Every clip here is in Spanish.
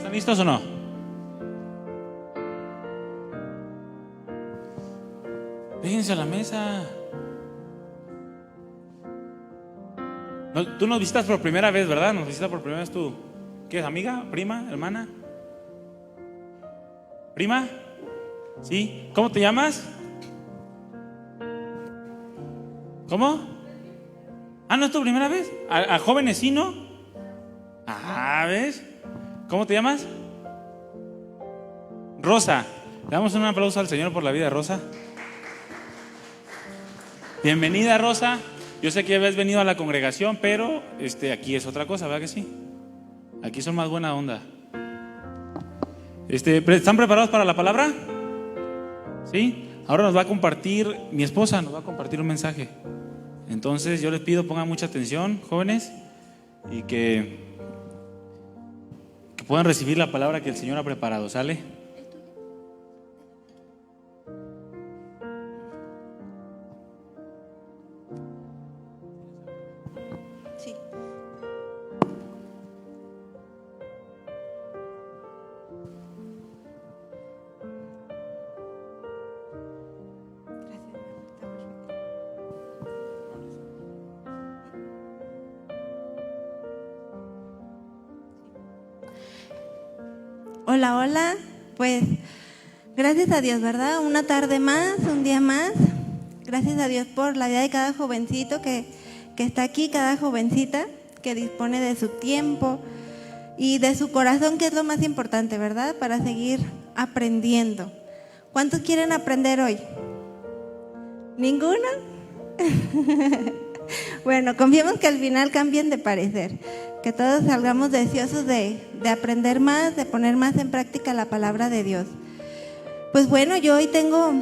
¿Están listos o no? Péguense a la mesa. No, tú nos visitas por primera vez, ¿verdad? Nos visitas por primera vez tú. ¿Qué es, amiga, prima, hermana? ¿Prima? ¿Sí? ¿Cómo te llamas? ¿Cómo? Ah, ¿no es tu primera vez? ¿A jóvenes sí, no? Ah, ¿ves? ¿Cómo te llamas? Rosa. Le damos un aplauso al Señor por la vida de Rosa. Bienvenida, Rosa. Yo sé que habías venido a la congregación, pero aquí es otra cosa, ¿verdad que sí? Aquí son más buena onda. ¿Están preparados para la palabra? ¿Sí? Ahora nos va a compartir, mi esposa nos va a compartir un mensaje. Entonces yo les pido pongan mucha atención, jóvenes, y que puedan recibir la palabra que el Señor ha preparado, ¿sale? Sí. Hola, hola, pues gracias a Dios, ¿verdad? Una tarde más, un día más. Gracias a Dios por la vida de cada jovencito que está aquí, cada jovencita que dispone de su tiempo y de su corazón, que es lo más importante, ¿verdad? Para seguir aprendiendo. ¿Cuántos quieren aprender hoy? ¿Ninguno? Bueno, confiemos que al final cambien de parecer, que todos salgamos deseosos de aprender más, de poner más en práctica la palabra de Dios. Pues bueno, yo hoy tengo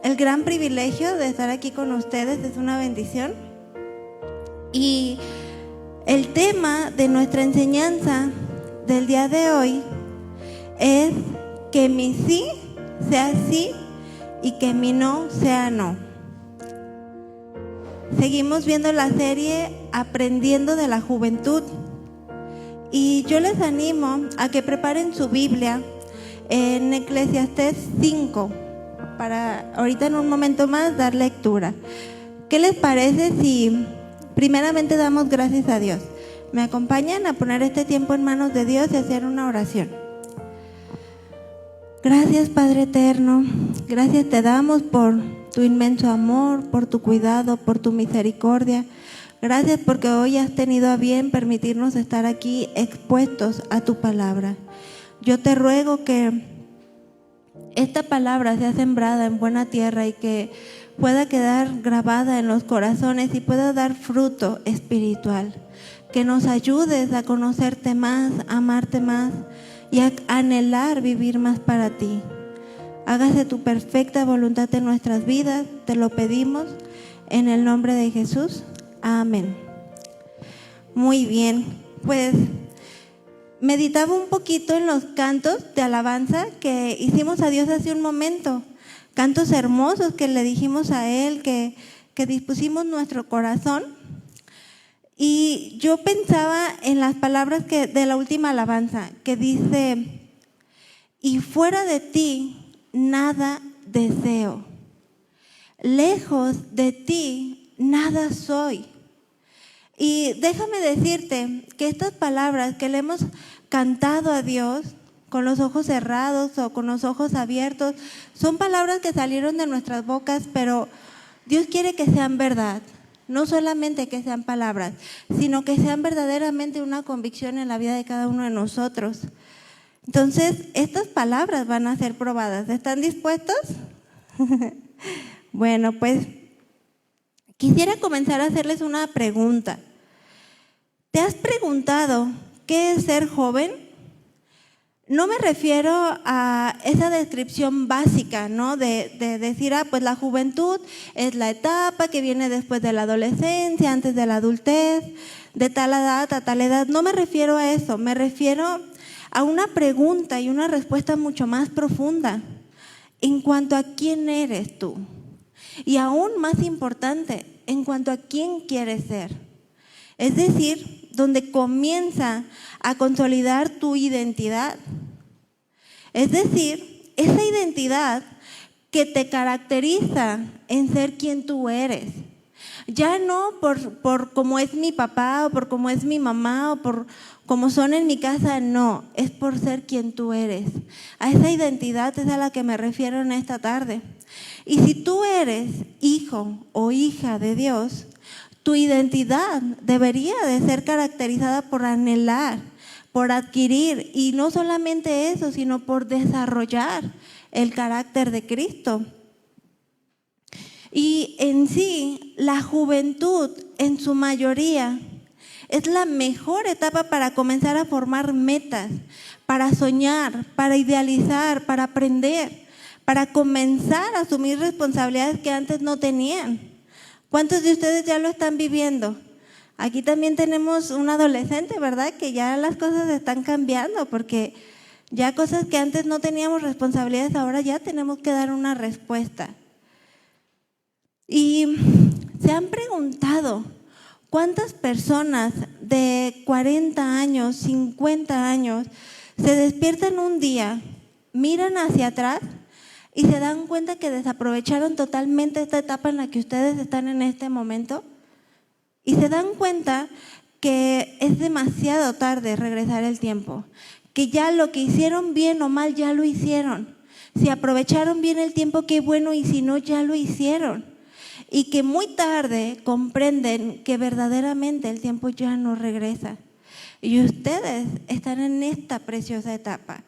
el gran privilegio de estar aquí con ustedes, es una bendición. Y el tema de nuestra enseñanza del día de hoy es que mi sí sea sí y que mi no sea no. Seguimos viendo la serie Aprendiendo de la Juventud y yo les animo a que preparen su Biblia en Eclesiastés 5 para ahorita en un momento más dar lectura. ¿Qué les parece si primeramente damos gracias a Dios? ¿Me acompañan a poner este tiempo en manos de Dios y hacer una oración? Gracias, Padre eterno, gracias te damos por tu inmenso amor, por tu cuidado, por tu misericordia. Gracias porque hoy has tenido a bien permitirnos estar aquí expuestos a tu palabra. Yo te ruego que esta palabra sea sembrada en buena tierra y que pueda quedar grabada en los corazones y pueda dar fruto espiritual. Que nos ayudes a conocerte más, a amarte más y a anhelar vivir más para ti. Hágase tu perfecta voluntad en nuestras vidas, te lo pedimos en el nombre de Jesús. Amén. Muy bien, pues meditaba un poquito en los cantos de alabanza que hicimos a Dios hace un momento. Cantos hermosos que le dijimos a Él, que dispusimos nuestro corazón. Y yo pensaba en las palabras de la última alabanza, que dice, y fuera de ti nada deseo, lejos de ti nada soy. Y déjame decirte que estas palabras que le hemos cantado a Dios con los ojos cerrados o con los ojos abiertos, son palabras que salieron de nuestras bocas, pero Dios quiere que sean verdad. No solamente que sean palabras, sino que sean verdaderamente una convicción en la vida de cada uno de nosotros. Entonces, estas palabras van a ser probadas. ¿Están dispuestos? Bueno, pues quisiera comenzar a hacerles una pregunta. ¿Te has preguntado qué es ser joven? No me refiero a esa descripción básica, ¿no? De decir, pues la juventud es la etapa que viene después de la adolescencia, antes de la adultez, de tal edad a tal edad. No me refiero a eso, me refiero a una pregunta y una respuesta mucho más profunda en cuanto a quién eres tú. Y aún más importante, en cuanto a quién quieres ser. Es decir, donde comienza a consolidar tu identidad, Es decir, esa identidad que te caracteriza en ser quien tú eres. Ya no por cómo es mi papá o por cómo es mi mamá o por cómo son en mi casa, no, es por ser quien tú eres. A esa identidad es a la que me refiero en esta tarde. Y si tú eres hijo o hija de Dios, tu identidad debería de ser caracterizada por anhelar, por adquirir, y no solamente eso, sino por desarrollar el carácter de Cristo. Y en sí, la juventud en su mayoría es la mejor etapa para comenzar a formar metas, para soñar, para idealizar, para aprender, para comenzar a asumir responsabilidades que antes no tenían. ¿Cuántos de ustedes ya lo están viviendo? Aquí también tenemos un adolescente, ¿verdad? Que ya las cosas están cambiando, porque ya cosas que antes no teníamos responsabilidades, ahora ya tenemos que dar una respuesta. Y se han preguntado, ¿cuántas personas de 40 años, 50 años, se despiertan un día, miran hacia atrás y se dan cuenta que desaprovecharon totalmente esta etapa en la que ustedes están en este momento? Y se dan cuenta que es demasiado tarde regresar el tiempo, que ya lo que hicieron bien o mal ya lo hicieron. Si aprovecharon bien el tiempo, qué bueno, y si no, ya lo hicieron. Y que muy tarde comprenden que verdaderamente el tiempo ya no regresa. Y ustedes están en esta preciosa etapa,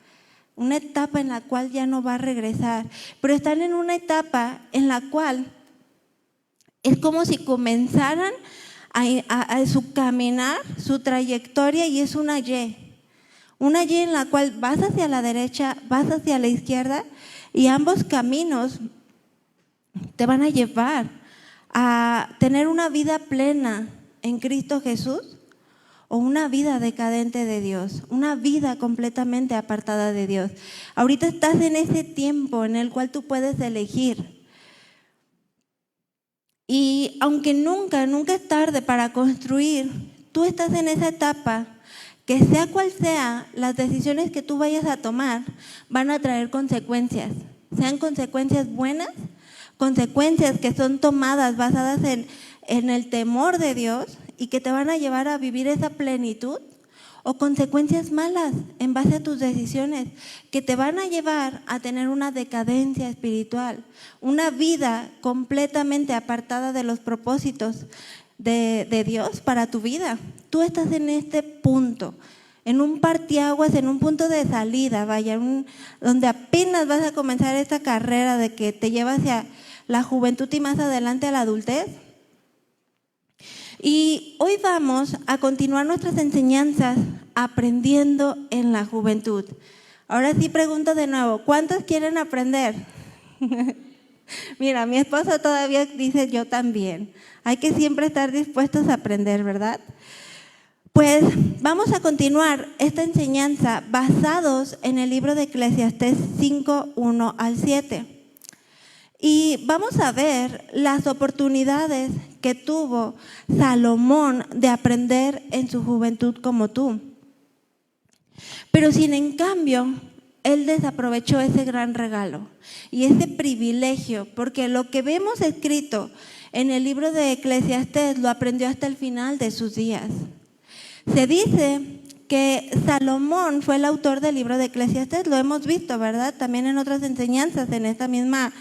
una etapa en la cual ya no va a regresar, pero están en una etapa en la cual es como si comenzaran a su caminar, su trayectoria, y es una Y en la cual vas hacia la derecha, vas hacia la izquierda, y ambos caminos te van a llevar a tener una vida plena en Cristo Jesús o una vida decadente de Dios, una vida completamente apartada de Dios. Ahorita estás en ese tiempo en el cual tú puedes elegir. Y aunque nunca es tarde para construir, tú estás en esa etapa que sea cual sea, las decisiones que tú vayas a tomar van a traer consecuencias, sean consecuencias buenas, consecuencias que son tomadas basadas en el temor de Dios y que te van a llevar a vivir esa plenitud, o consecuencias malas en base a tus decisiones que te van a llevar a tener una decadencia espiritual, una vida completamente apartada de los propósitos de Dios para tu vida. Tú estás en este punto, en un parteaguas, en un punto de salida, vaya, donde apenas vas a comenzar esta carrera de que te lleva hacia la juventud y más adelante a la adultez. Y hoy vamos a continuar nuestras enseñanzas aprendiendo en la juventud. Ahora sí pregunto de nuevo, ¿cuántos quieren aprender? Mira, mi esposa todavía dice yo también. Hay que siempre estar dispuestos a aprender, ¿verdad? Pues vamos a continuar esta enseñanza basados en el libro de Eclesiastés 5, 1 al 7. Y vamos a ver las oportunidades que tuvo Salomón de aprender en su juventud como tú. Pero sin en cambio, él desaprovechó ese gran regalo y ese privilegio, porque lo que vemos escrito en el libro de Eclesiastés lo aprendió hasta el final de sus días. Se dice que Salomón fue el autor del libro de Eclesiastés, lo hemos visto, ¿verdad? También en otras enseñanzas, en esta misma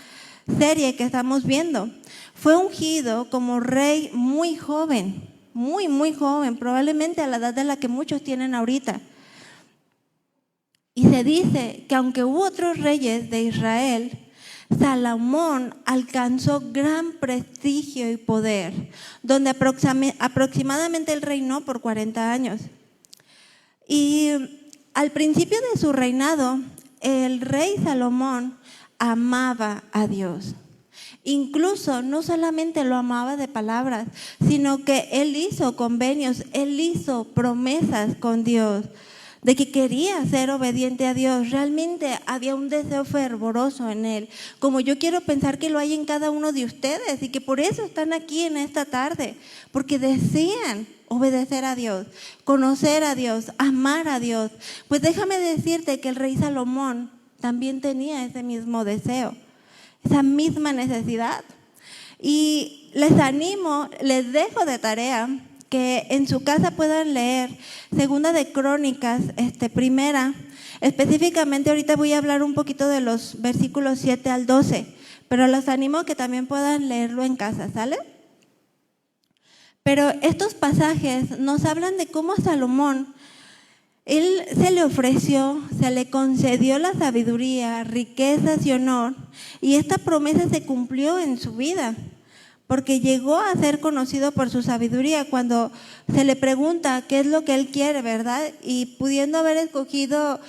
serie que estamos viendo. Fue ungido como rey muy joven, muy joven, probablemente a la edad de la que muchos tienen ahorita. Y se dice que aunque hubo otros reyes de Israel, Salomón alcanzó gran prestigio y poder, donde aproximadamente él reinó por 40 años. Y al principio de su reinado, el rey Salomón amaba a Dios. Incluso no solamente lo amaba de palabras, sino que él hizo convenios, él hizo promesas con Dios de que quería ser obediente a Dios. Realmente había un deseo fervoroso en él, como yo quiero pensar que lo hay en cada uno de ustedes, y que por eso están aquí en esta tarde, porque desean obedecer a Dios, conocer a Dios, amar a Dios. Pues déjame decirte que el rey Salomón también tenía ese mismo deseo, esa misma necesidad. Y les animo, les dejo de tarea que en su casa puedan leer Segunda de Crónicas, primera. Específicamente ahorita voy a hablar un poquito de los versículos 7 al 12, pero los animo a que también puedan leerlo en casa, ¿sale? Pero estos pasajes nos hablan de cómo a Salomón, él se le ofreció, se le concedió la sabiduría, riquezas y honor, y esta promesa se cumplió en su vida, porque llegó a ser conocido por su sabiduría. Cuando se le pregunta qué es lo que él quiere, ¿verdad? Y pudiendo haber escogido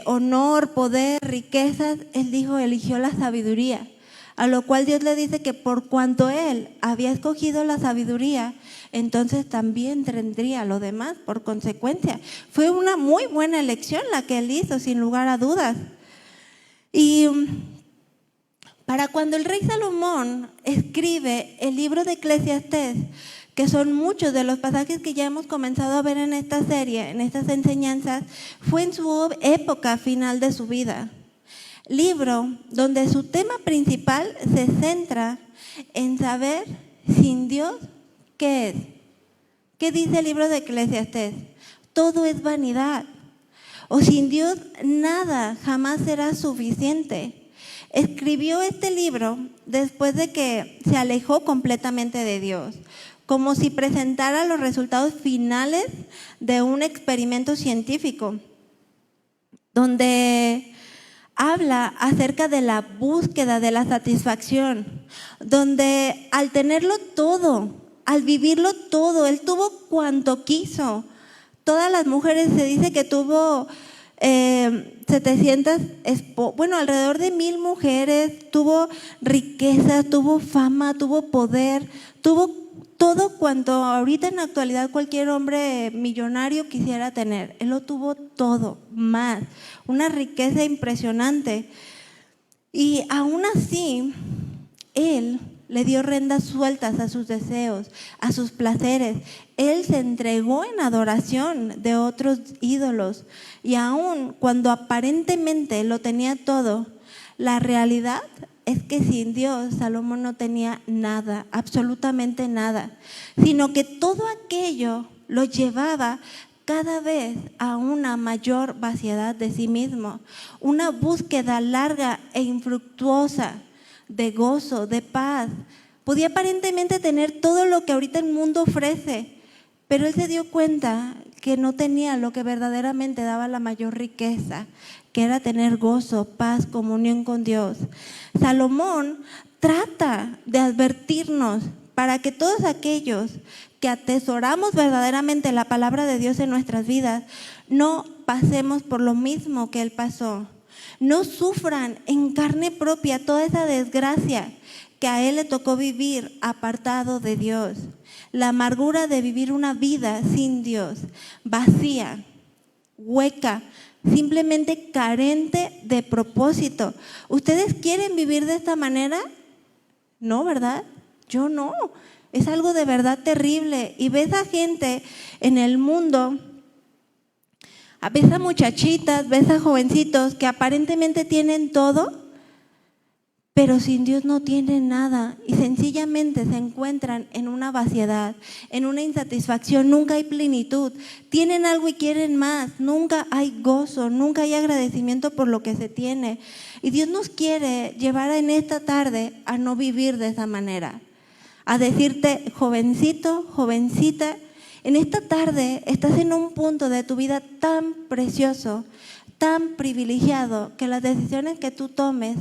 honor, poder, riquezas, él eligió la sabiduría. A lo cual Dios le dice que por cuanto él había escogido la sabiduría, entonces también tendría lo demás por consecuencia. Fue una muy buena elección la que él hizo, sin lugar a dudas. Y para cuando el rey Salomón escribe el libro de Eclesiastés, que son muchos de los pasajes que ya hemos comenzado a ver en esta serie, en estas enseñanzas, fue en su época final de su vida. Libro donde su tema principal se centra en saber sin Dios qué es. ¿Qué dice el libro de Eclesiastés? Todo es vanidad. O sin Dios nada jamás será suficiente. Escribió este libro después de que se alejó completamente de Dios, como si presentara los resultados finales de un experimento científico, donde habla acerca de la búsqueda de la satisfacción, donde al tenerlo todo, al vivirlo todo, él tuvo cuanto quiso. Todas las mujeres, se dice que tuvo 700, alrededor de 1000 mujeres, tuvo riquezas, tuvo fama, tuvo poder, tuvo todo cuanto ahorita en la actualidad cualquier hombre millonario quisiera tener. Él lo tuvo todo, más, una riqueza impresionante. Y aún así, él le dio riendas sueltas a sus deseos, a sus placeres. Él se entregó en adoración de otros ídolos. Y aún cuando aparentemente lo tenía todo, la realidad es que sin Dios Salomón no tenía nada, absolutamente nada, sino que todo aquello lo llevaba cada vez a una mayor vaciedad de sí mismo, una búsqueda larga e infructuosa de gozo, de paz. Podía aparentemente tener todo lo que ahorita el mundo ofrece, pero él se dio cuenta que no tenía lo que verdaderamente daba la mayor riqueza, que era tener gozo, paz, comunión con Dios. Salomón trata de advertirnos para que todos aquellos que atesoramos verdaderamente la palabra de Dios en nuestras vidas, no pasemos por lo mismo que él pasó. No sufran en carne propia toda esa desgracia que a él le tocó vivir apartado de Dios. La amargura de vivir una vida sin Dios, vacía, hueca, simplemente carente de propósito. ¿Ustedes quieren vivir de esta manera? No, ¿verdad? Yo no. Es algo de verdad terrible. Y ves a gente en el mundo, ves a muchachitas, ves a jovencitos que aparentemente tienen todo, pero sin Dios no tienen nada y sencillamente se encuentran en una vaciedad, en una insatisfacción, nunca hay plenitud. Tienen algo y quieren más, nunca hay gozo, nunca hay agradecimiento por lo que se tiene. Y Dios nos quiere llevar en esta tarde a no vivir de esa manera, a decirte, jovencito, jovencita, en esta tarde estás en un punto de tu vida tan precioso, tan privilegiado, que las decisiones que tú tomes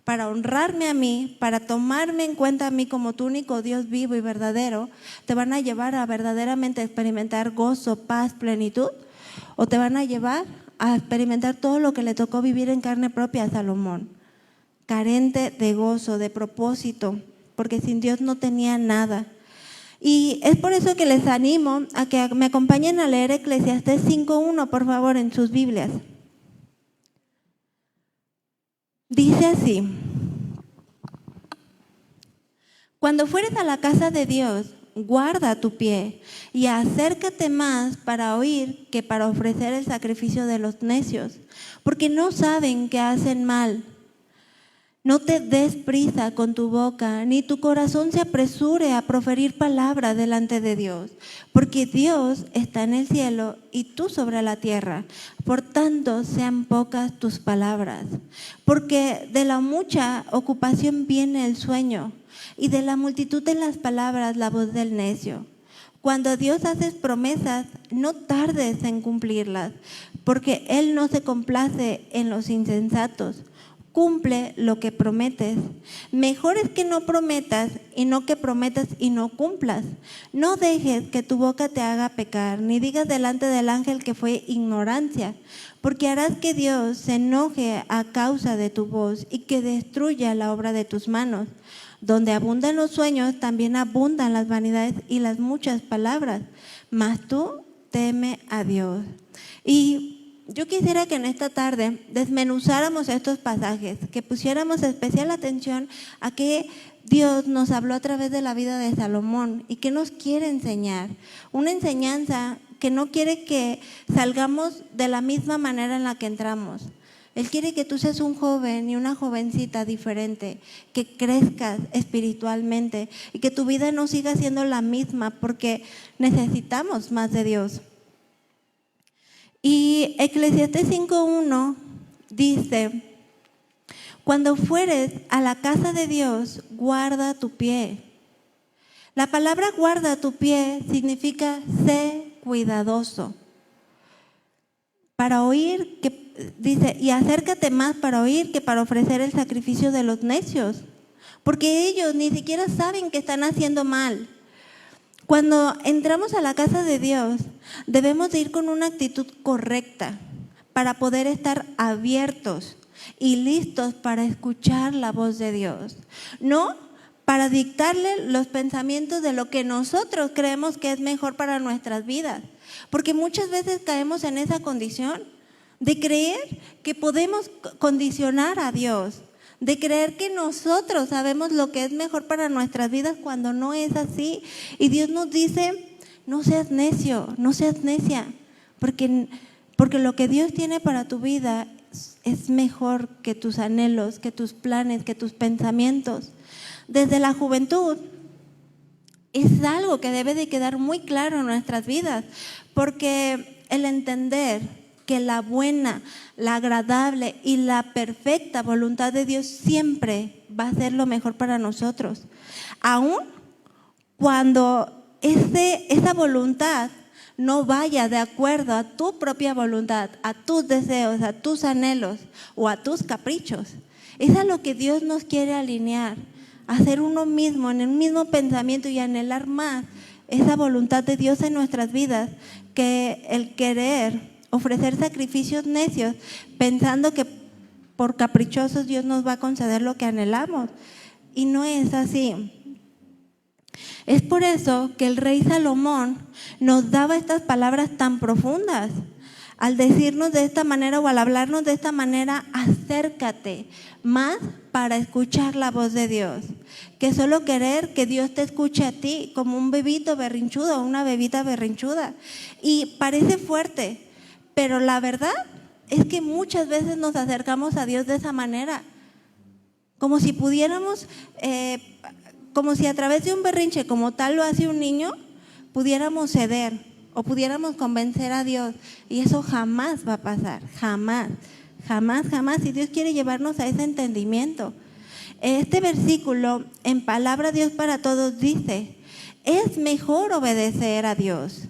para honrarme a mí, para tomarme en cuenta a mí como tu único Dios vivo y verdadero, te van a llevar a verdaderamente experimentar gozo, paz, plenitud, o te van a llevar a experimentar todo lo que le tocó vivir en carne propia a Salomón, carente de gozo, de propósito, porque sin Dios no tenía nada. Y es por eso que les animo a que me acompañen a leer Eclesiastés 5:1, por favor, en sus Biblias. Dice así: cuando fueres a la casa de Dios, guarda tu pie y acércate más para oír que para ofrecer el sacrificio de los necios, porque no saben que hacen mal. No te des prisa con tu boca, ni tu corazón se apresure a proferir palabras delante de Dios, porque Dios está en el cielo y tú sobre la tierra. Por tanto, sean pocas tus palabras, porque de la mucha ocupación viene el sueño, y de la multitud de las palabras la voz del necio. Cuando a Dios haces promesas, no tardes en cumplirlas, porque Él no se complace en los insensatos. Cumple lo que prometes. Mejor es que no prometas y no que prometas y no cumplas. No dejes que tu boca te haga pecar, ni digas delante del ángel que fue ignorancia, porque harás que Dios se enoje a causa de tu voz y que destruya la obra de tus manos. Donde abundan los sueños, también abundan las vanidades y las muchas palabras. Mas tú teme a Dios. Y yo quisiera que en esta tarde desmenuzáramos estos pasajes, que pusiéramos especial atención a que Dios nos habló a través de la vida de Salomón y que nos quiere enseñar. Una enseñanza que no quiere que salgamos de la misma manera en la que entramos. Él quiere que tú seas un joven y una jovencita diferente, que crezcas espiritualmente y que tu vida no siga siendo la misma, porque necesitamos más de Dios. Y Eclesiastés 5:1 dice: cuando fueres a la casa de Dios, guarda tu pie. La palabra guarda tu pie significa sé cuidadoso. Para oír, dice, y acércate más para oír que para ofrecer el sacrificio de los necios, porque ellos ni siquiera saben que están haciendo mal. Cuando entramos a la casa de Dios, debemos de ir con una actitud correcta para poder estar abiertos y listos para escuchar la voz de Dios. No para dictarle los pensamientos de lo que nosotros creemos que es mejor para nuestras vidas. Porque muchas veces caemos en esa condición de creer que podemos condicionar a Dios, de creer que nosotros sabemos lo que es mejor para nuestras vidas cuando no es así. Y Dios nos dice: no seas necio, no seas necia, porque lo que Dios tiene para tu vida es mejor que tus anhelos, que tus planes, que tus pensamientos. Desde la juventud es algo que debe de quedar muy claro en nuestras vidas, porque el entender que la buena, la agradable y la perfecta voluntad de Dios siempre va a ser lo mejor para nosotros. Aún cuando esa voluntad no vaya de acuerdo a tu propia voluntad, a tus deseos, a tus anhelos o a tus caprichos. Es a lo que Dios nos quiere alinear, a ser uno mismo, en el mismo pensamiento y anhelar más esa voluntad de Dios en nuestras vidas, que el querer ofrecer sacrificios necios pensando que por caprichosos Dios nos va a conceder lo que anhelamos. Y no es así. Es por eso que el rey Salomón nos daba estas palabras tan profundas. Al decirnos de esta manera o al hablarnos de esta manera: acércate más para escuchar la voz de Dios. Que solo querer que Dios te escuche a ti como un bebito berrinchudo o una bebita berrinchuda. Y parece fuerte, pero la verdad es que muchas veces nos acercamos a Dios de esa manera. Como si pudiéramos, como si a través de un berrinche como tal lo hace un niño, pudiéramos ceder o pudiéramos convencer a Dios. Y eso jamás va a pasar, jamás, jamás, jamás. Y Dios quiere llevarnos a ese entendimiento. Este versículo en Palabra Dios para Todos dice: es mejor obedecer a Dios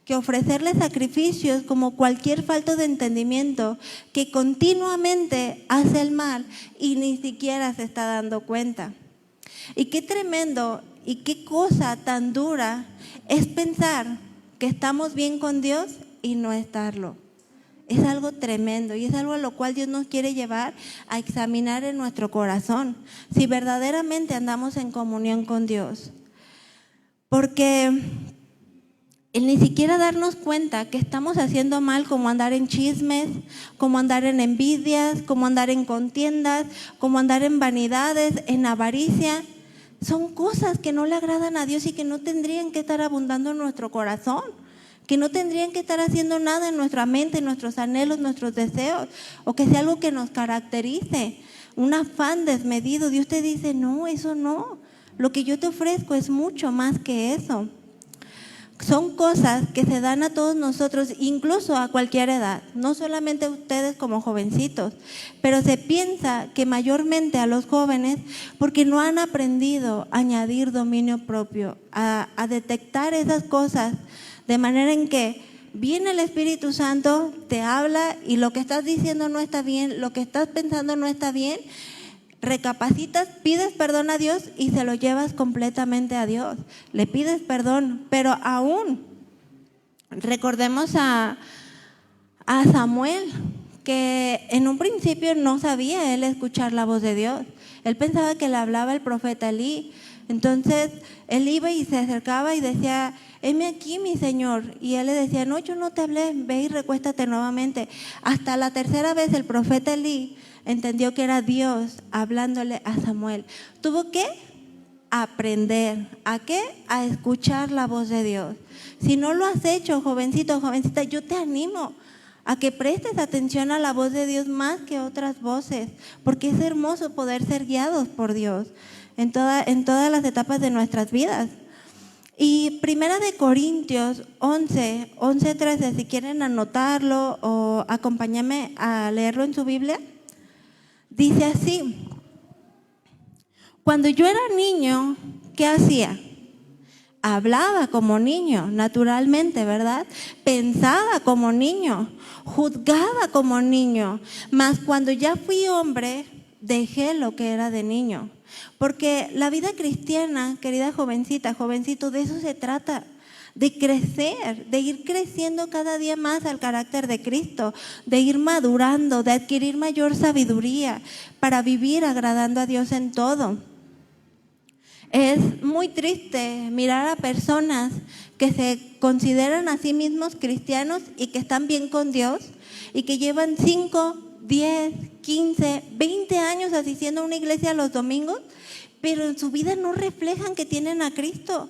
que ofrecerle sacrificios como cualquier falto de entendimiento que continuamente hace el mal y ni siquiera se está dando cuenta. Y qué tremendo y qué cosa tan dura es pensar que estamos bien con Dios y no estarlo. Es algo tremendo y es algo a lo cual Dios nos quiere llevar a examinar en nuestro corazón si verdaderamente andamos en comunión con Dios. Porque el ni siquiera darnos cuenta que estamos haciendo mal, como andar en chismes, como andar en envidias, como andar en contiendas, como andar en vanidades, en avaricia, son cosas que no le agradan a Dios y que no tendrían que estar abundando en nuestro corazón, que no tendrían que estar haciendo nada en nuestra mente, en nuestros anhelos, nuestros deseos, o que sea algo que nos caracterice, un afán desmedido. Dios te dice, no, eso no, lo que yo te ofrezco es mucho más que eso. Son cosas que se dan a todos nosotros, incluso a cualquier edad, no solamente a ustedes como jovencitos, pero se piensa que mayormente a los jóvenes, porque no han aprendido a añadir dominio propio, a detectar esas cosas, de manera en que viene el Espíritu Santo, te habla y lo que estás diciendo no está bien, lo que estás pensando no está bien. Recapacitas, pides perdón a Dios y se lo llevas completamente a Dios. Le pides perdón, pero aún recordemos a Samuel, que en un principio no sabía él escuchar la voz de Dios. Él pensaba que le hablaba el profeta Elí. Entonces él iba y se acercaba y decía, heme aquí, mi Señor. Y él le decía, no, yo no te hablé, ve y recuéstate nuevamente. Hasta la tercera vez el profeta Elí entendió que era Dios hablándole a Samuel. Tuvo que aprender. ¿A qué? A escuchar la voz de Dios. Si no lo has hecho, jovencito, jovencita, yo te animo a que prestes atención a la voz de Dios más que otras voces, porque es hermoso poder ser guiados por Dios en todas las etapas de nuestras vidas. Y Primera de Corintios 11:13, si quieren anotarlo o acompáñame a leerlo en su Biblia. Dice así: cuando yo era niño, ¿qué hacía? Hablaba como niño, naturalmente, ¿verdad? Pensaba como niño, juzgaba como niño, mas cuando ya fui hombre, dejé lo que era de niño. Porque la vida cristiana, querida jovencita, jovencito, de eso se trata. De crecer, de ir creciendo cada día más al carácter de Cristo, de ir madurando, de adquirir mayor sabiduría para vivir agradando a Dios en todo. Es muy triste mirar a personas que se consideran a sí mismos cristianos y que están bien con Dios y que llevan 5, 10, 15, 20 años asistiendo a una iglesia los domingos, pero en su vida no reflejan que tienen a Cristo.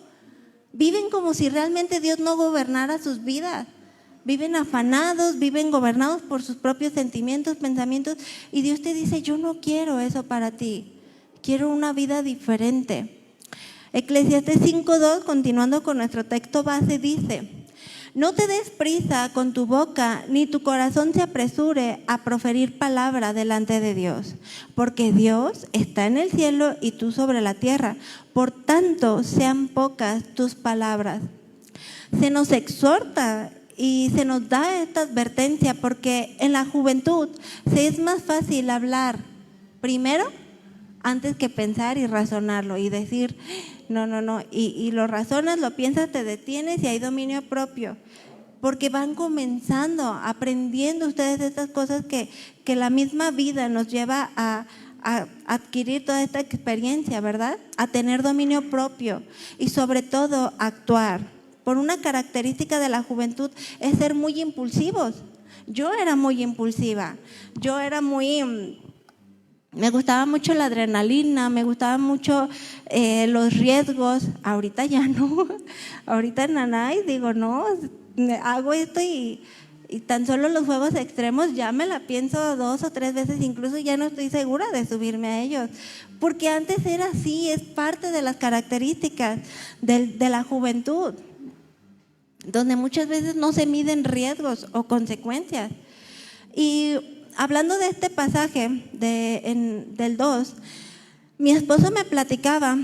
Viven como si realmente Dios no gobernara sus vidas. Viven afanados, viven gobernados por sus propios sentimientos, pensamientos. Y Dios te dice, yo no quiero eso para ti. Quiero una vida diferente. Eclesiastés 5:2, continuando con nuestro texto base, dice: no te des prisa con tu boca, ni tu corazón se apresure a proferir palabra delante de Dios, porque Dios está en el cielo y tú sobre la tierra. Por tanto, sean pocas tus palabras. Se nos exhorta y se nos da esta advertencia porque en la juventud se es más fácil hablar primero antes que pensar y razonarlo y decir no, y lo razonas, lo piensas, te detienes y hay dominio propio, porque van comenzando, aprendiendo ustedes estas cosas que la misma vida nos lleva a adquirir toda esta experiencia, ¿verdad? A tener dominio propio y sobre todo actuar. Por una característica de la juventud es ser muy impulsivos. Yo era muy impulsiva, me gustaba mucho la adrenalina, me gustaban mucho los riesgos. Ahorita ya no, ahorita y digo no, hago esto y tan solo los juegos extremos ya me la pienso 2 o 3 veces, incluso ya no estoy segura de subirme a ellos, porque antes era así, es parte de las características de la juventud, donde muchas veces no se miden riesgos o consecuencias. Y hablando de este pasaje del 2, mi esposo me platicaba,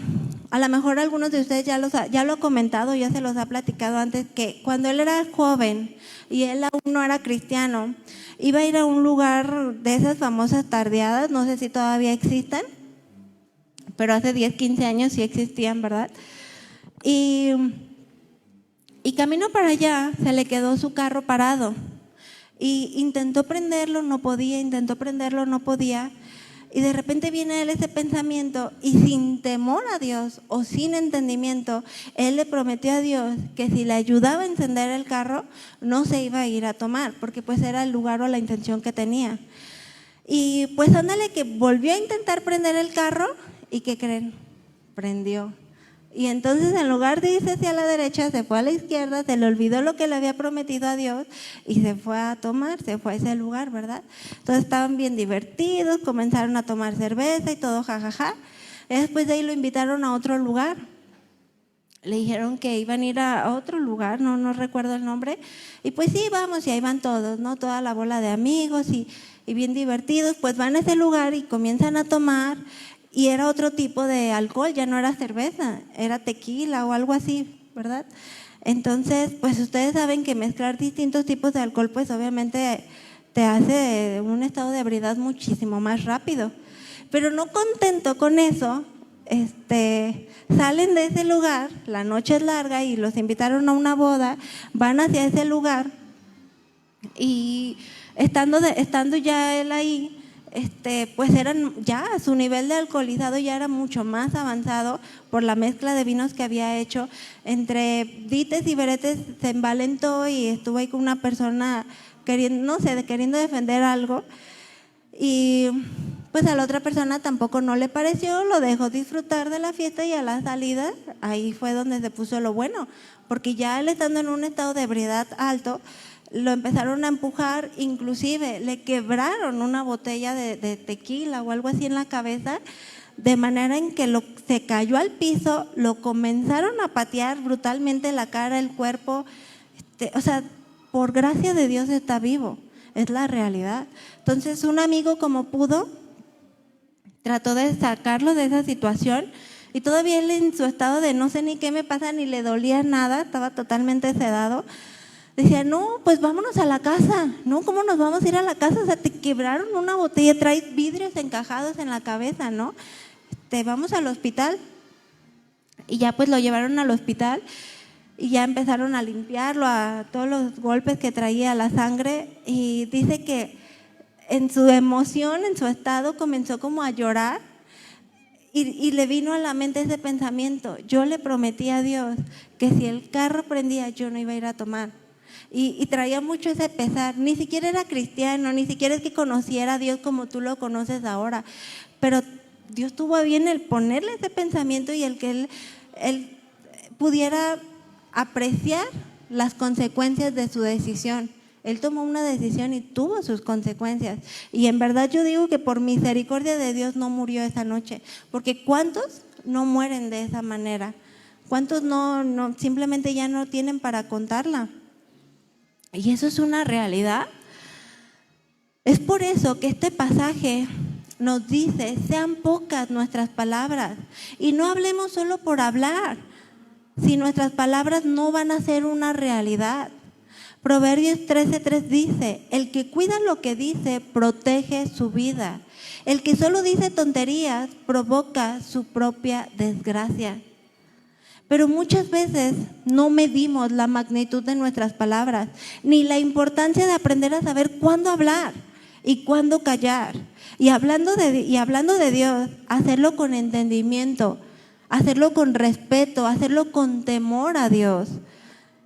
a lo mejor algunos de ustedes ya lo ha comentado, ya se los ha platicado antes, que cuando él era joven y él aún no era cristiano, iba a ir a un lugar de esas famosas tardeadas, no sé si todavía existen, pero hace 10, 15 años sí existían, ¿verdad? Y camino para allá se le quedó su carro parado. Y intentó prenderlo, no podía, y de repente viene él ese pensamiento y sin temor a Dios o sin entendimiento, él le prometió a Dios que si le ayudaba a encender el carro, no se iba a ir a tomar, porque pues era el lugar o la intención que tenía. Y pues ándale que volvió a intentar prender el carro y ¿qué creen? prendió. Y entonces en lugar de irse hacia la derecha, se fue a la izquierda, se le olvidó lo que le había prometido a Dios y se fue a tomar, se fue a ese lugar, ¿verdad? Entonces estaban bien divertidos, comenzaron a tomar cerveza y todo, jajaja. Y después de ahí lo invitaron a otro lugar. Le dijeron que iban a ir a otro lugar, no recuerdo el nombre. Y pues sí, vamos, y ahí van todos, ¿no? Toda la bola de amigos y bien divertidos. Pues van a ese lugar y comienzan a tomar. Y era otro tipo de alcohol, ya no era cerveza, era tequila o algo así, ¿verdad? Entonces, pues ustedes saben que mezclar distintos tipos de alcohol, pues obviamente te hace un estado de ebriedad muchísimo más rápido. Pero no contento con eso, salen de ese lugar, la noche es larga y los invitaron a una boda, van hacia ese lugar y estando ya él ahí, pues eran ya, su nivel de alcoholizado ya era mucho más avanzado por la mezcla de vinos que había hecho. Entre dites y beretes se envalentó y estuvo ahí con una persona queriendo defender algo y pues a la otra persona tampoco no le pareció, lo dejó disfrutar de la fiesta y a la salida ahí fue donde se puso lo bueno, porque ya él estando en un estado de ebriedad alto, lo empezaron a empujar, inclusive le quebraron una botella de tequila o algo así en la cabeza, de manera en que se cayó al piso, lo comenzaron a patear brutalmente la cara, el cuerpo, o sea, por gracia de Dios está vivo, es la realidad. Entonces un amigo como pudo, trató de sacarlo de esa situación y todavía él en su estado de no sé ni qué me pasa, ni le dolía nada, estaba totalmente sedado. Decía, no, pues vámonos a la casa. No, ¿cómo nos vamos a ir a la casa? O sea, te quebraron una botella, traes vidrios encajados en la cabeza, ¿no? Vamos al hospital. Y ya pues lo llevaron al hospital y ya empezaron a limpiarlo, a todos los golpes que traía, la sangre. Y dice que en su emoción, en su estado, comenzó como a llorar y le vino a la mente ese pensamiento. Yo le prometí a Dios que si el carro prendía, yo no iba a ir a tomar. Y traía mucho ese pesar, ni siquiera era cristiano, ni siquiera es que conociera a Dios como tú lo conoces ahora, pero Dios tuvo a bien el ponerle ese pensamiento y el que él pudiera apreciar las consecuencias de su decisión. Él tomó una decisión y tuvo sus consecuencias. Y en verdad yo digo que por misericordia de Dios no murió esa noche, porque ¿cuántos no mueren de esa manera? ¿Cuántos no simplemente ya no tienen para contarla? Y eso es una realidad. Es por eso que este pasaje nos dice, sean pocas nuestras palabras y no hablemos solo por hablar, si nuestras palabras no van a ser una realidad. Proverbios 13:3 dice, el que cuida lo que dice protege su vida. El que solo dice tonterías provoca su propia desgracia. Pero muchas veces no medimos la magnitud de nuestras palabras, ni la importancia de aprender a saber cuándo hablar y cuándo callar. Y hablando de Dios, hacerlo con entendimiento, hacerlo con respeto, hacerlo con temor a Dios.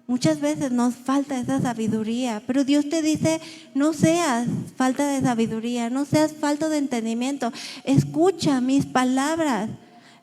Muchas veces nos falta esa sabiduría, pero Dios te dice, no seas falta de sabiduría, no seas falta de entendimiento, escucha mis palabras.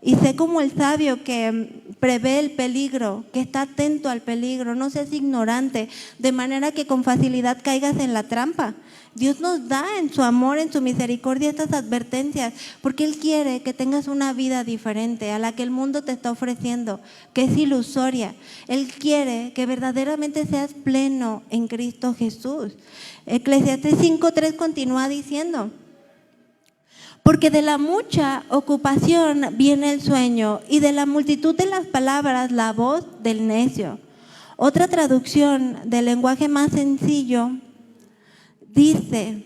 Y sé como el sabio que prevé el peligro, que está atento al peligro, no seas ignorante, de manera que con facilidad caigas en la trampa. Dios nos da en su amor, en su misericordia estas advertencias, porque Él quiere que tengas una vida diferente a la que el mundo te está ofreciendo, que es ilusoria. Él quiere que verdaderamente seas pleno en Cristo Jesús. Eclesiastés 5:3 continúa diciendo, porque de la mucha ocupación viene el sueño y de la multitud de las palabras la voz del necio. Otra traducción del lenguaje más sencillo dice,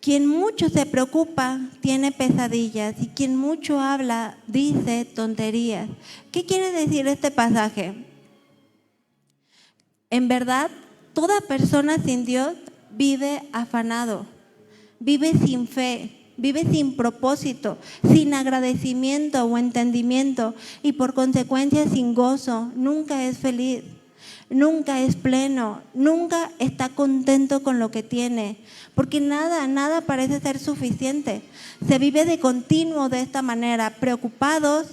quien mucho se preocupa tiene pesadillas y quien mucho habla dice tonterías. ¿Qué quiere decir este pasaje? En verdad, toda persona sin Dios vive afanado, vive sin fe, vive sin propósito, sin agradecimiento o entendimiento y por consecuencia sin gozo. Nunca es feliz, nunca es pleno, nunca está contento con lo que tiene, porque nada parece ser suficiente. Se vive de continuo de esta manera, preocupados,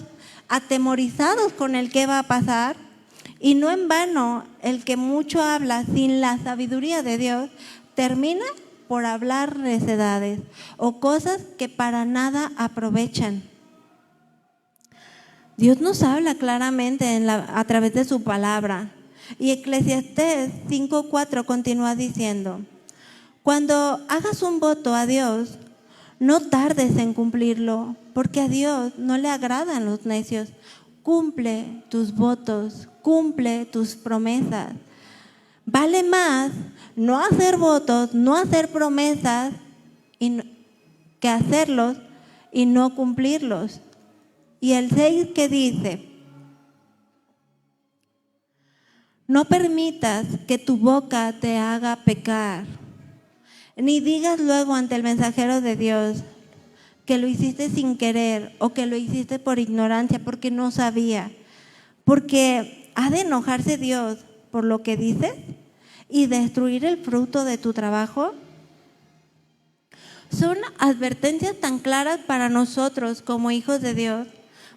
atemorizados con el qué va a pasar. Y no en vano, el que mucho habla sin la sabiduría de Dios termina por hablar necedades o cosas que para nada aprovechan. Dios nos habla claramente a través de su palabra. Y Eclesiastés 5:4 continúa diciendo: cuando hagas un voto a Dios, no tardes en cumplirlo, porque a Dios no le agradan los necios. Cumple tus votos, cumple tus promesas. Vale más no hacer votos, no hacer promesas, que hacerlos y no cumplirlos. Y el 6 que dice: no permitas que tu boca te haga pecar, ni digas luego ante el mensajero de Dios que lo hiciste sin querer o que lo hiciste por ignorancia, porque no sabía. Porque ha de enojarse Dios por lo que dices y destruir el fruto de tu trabajo. Son advertencias tan claras para nosotros como hijos de Dios,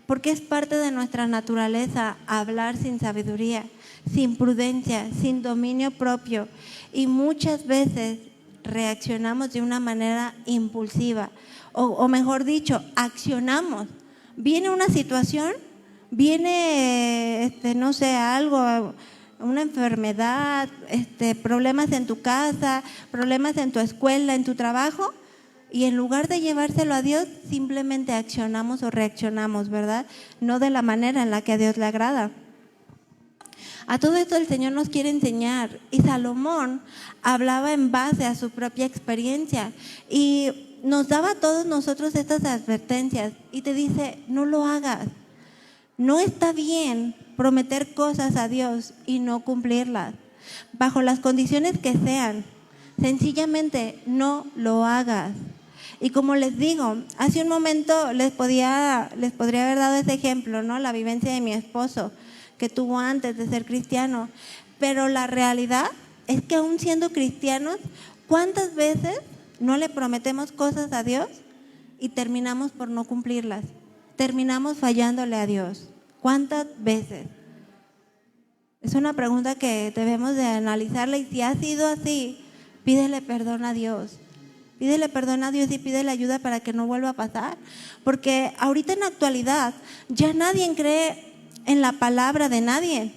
porque es parte de nuestra naturaleza hablar sin sabiduría, sin prudencia, sin dominio propio, y muchas veces reaccionamos de una manera impulsiva, o mejor dicho, accionamos. Viene una situación, viene no sé, algo, una enfermedad, problemas en tu casa, problemas en tu escuela, en tu trabajo, y en lugar de llevárselo a Dios, simplemente accionamos o reaccionamos, ¿verdad? No de la manera en la que a Dios le agrada. A todo esto el Señor nos quiere enseñar, y Salomón hablaba en base a su propia experiencia y nos daba a todos nosotros estas advertencias y te dice: no lo hagas. No está bien prometer cosas a Dios y no cumplirlas, bajo las condiciones que sean. Sencillamente no lo hagas. Y como les digo, hace un momento les podría haber dado ese ejemplo, ¿no? La vivencia de mi esposo, que tuvo antes de ser cristiano. Pero la realidad es que aún siendo cristianos, ¿cuántas veces no le prometemos cosas a Dios y terminamos por no cumplirlas? Terminamos fallándole a Dios. ¿Cuántas veces? Es una pregunta que debemos de analizarla, y si ha sido así, pídele perdón a Dios. Pídele perdón a Dios y pídele ayuda para que no vuelva a pasar. Porque ahorita en la actualidad ya nadie cree en la palabra de nadie.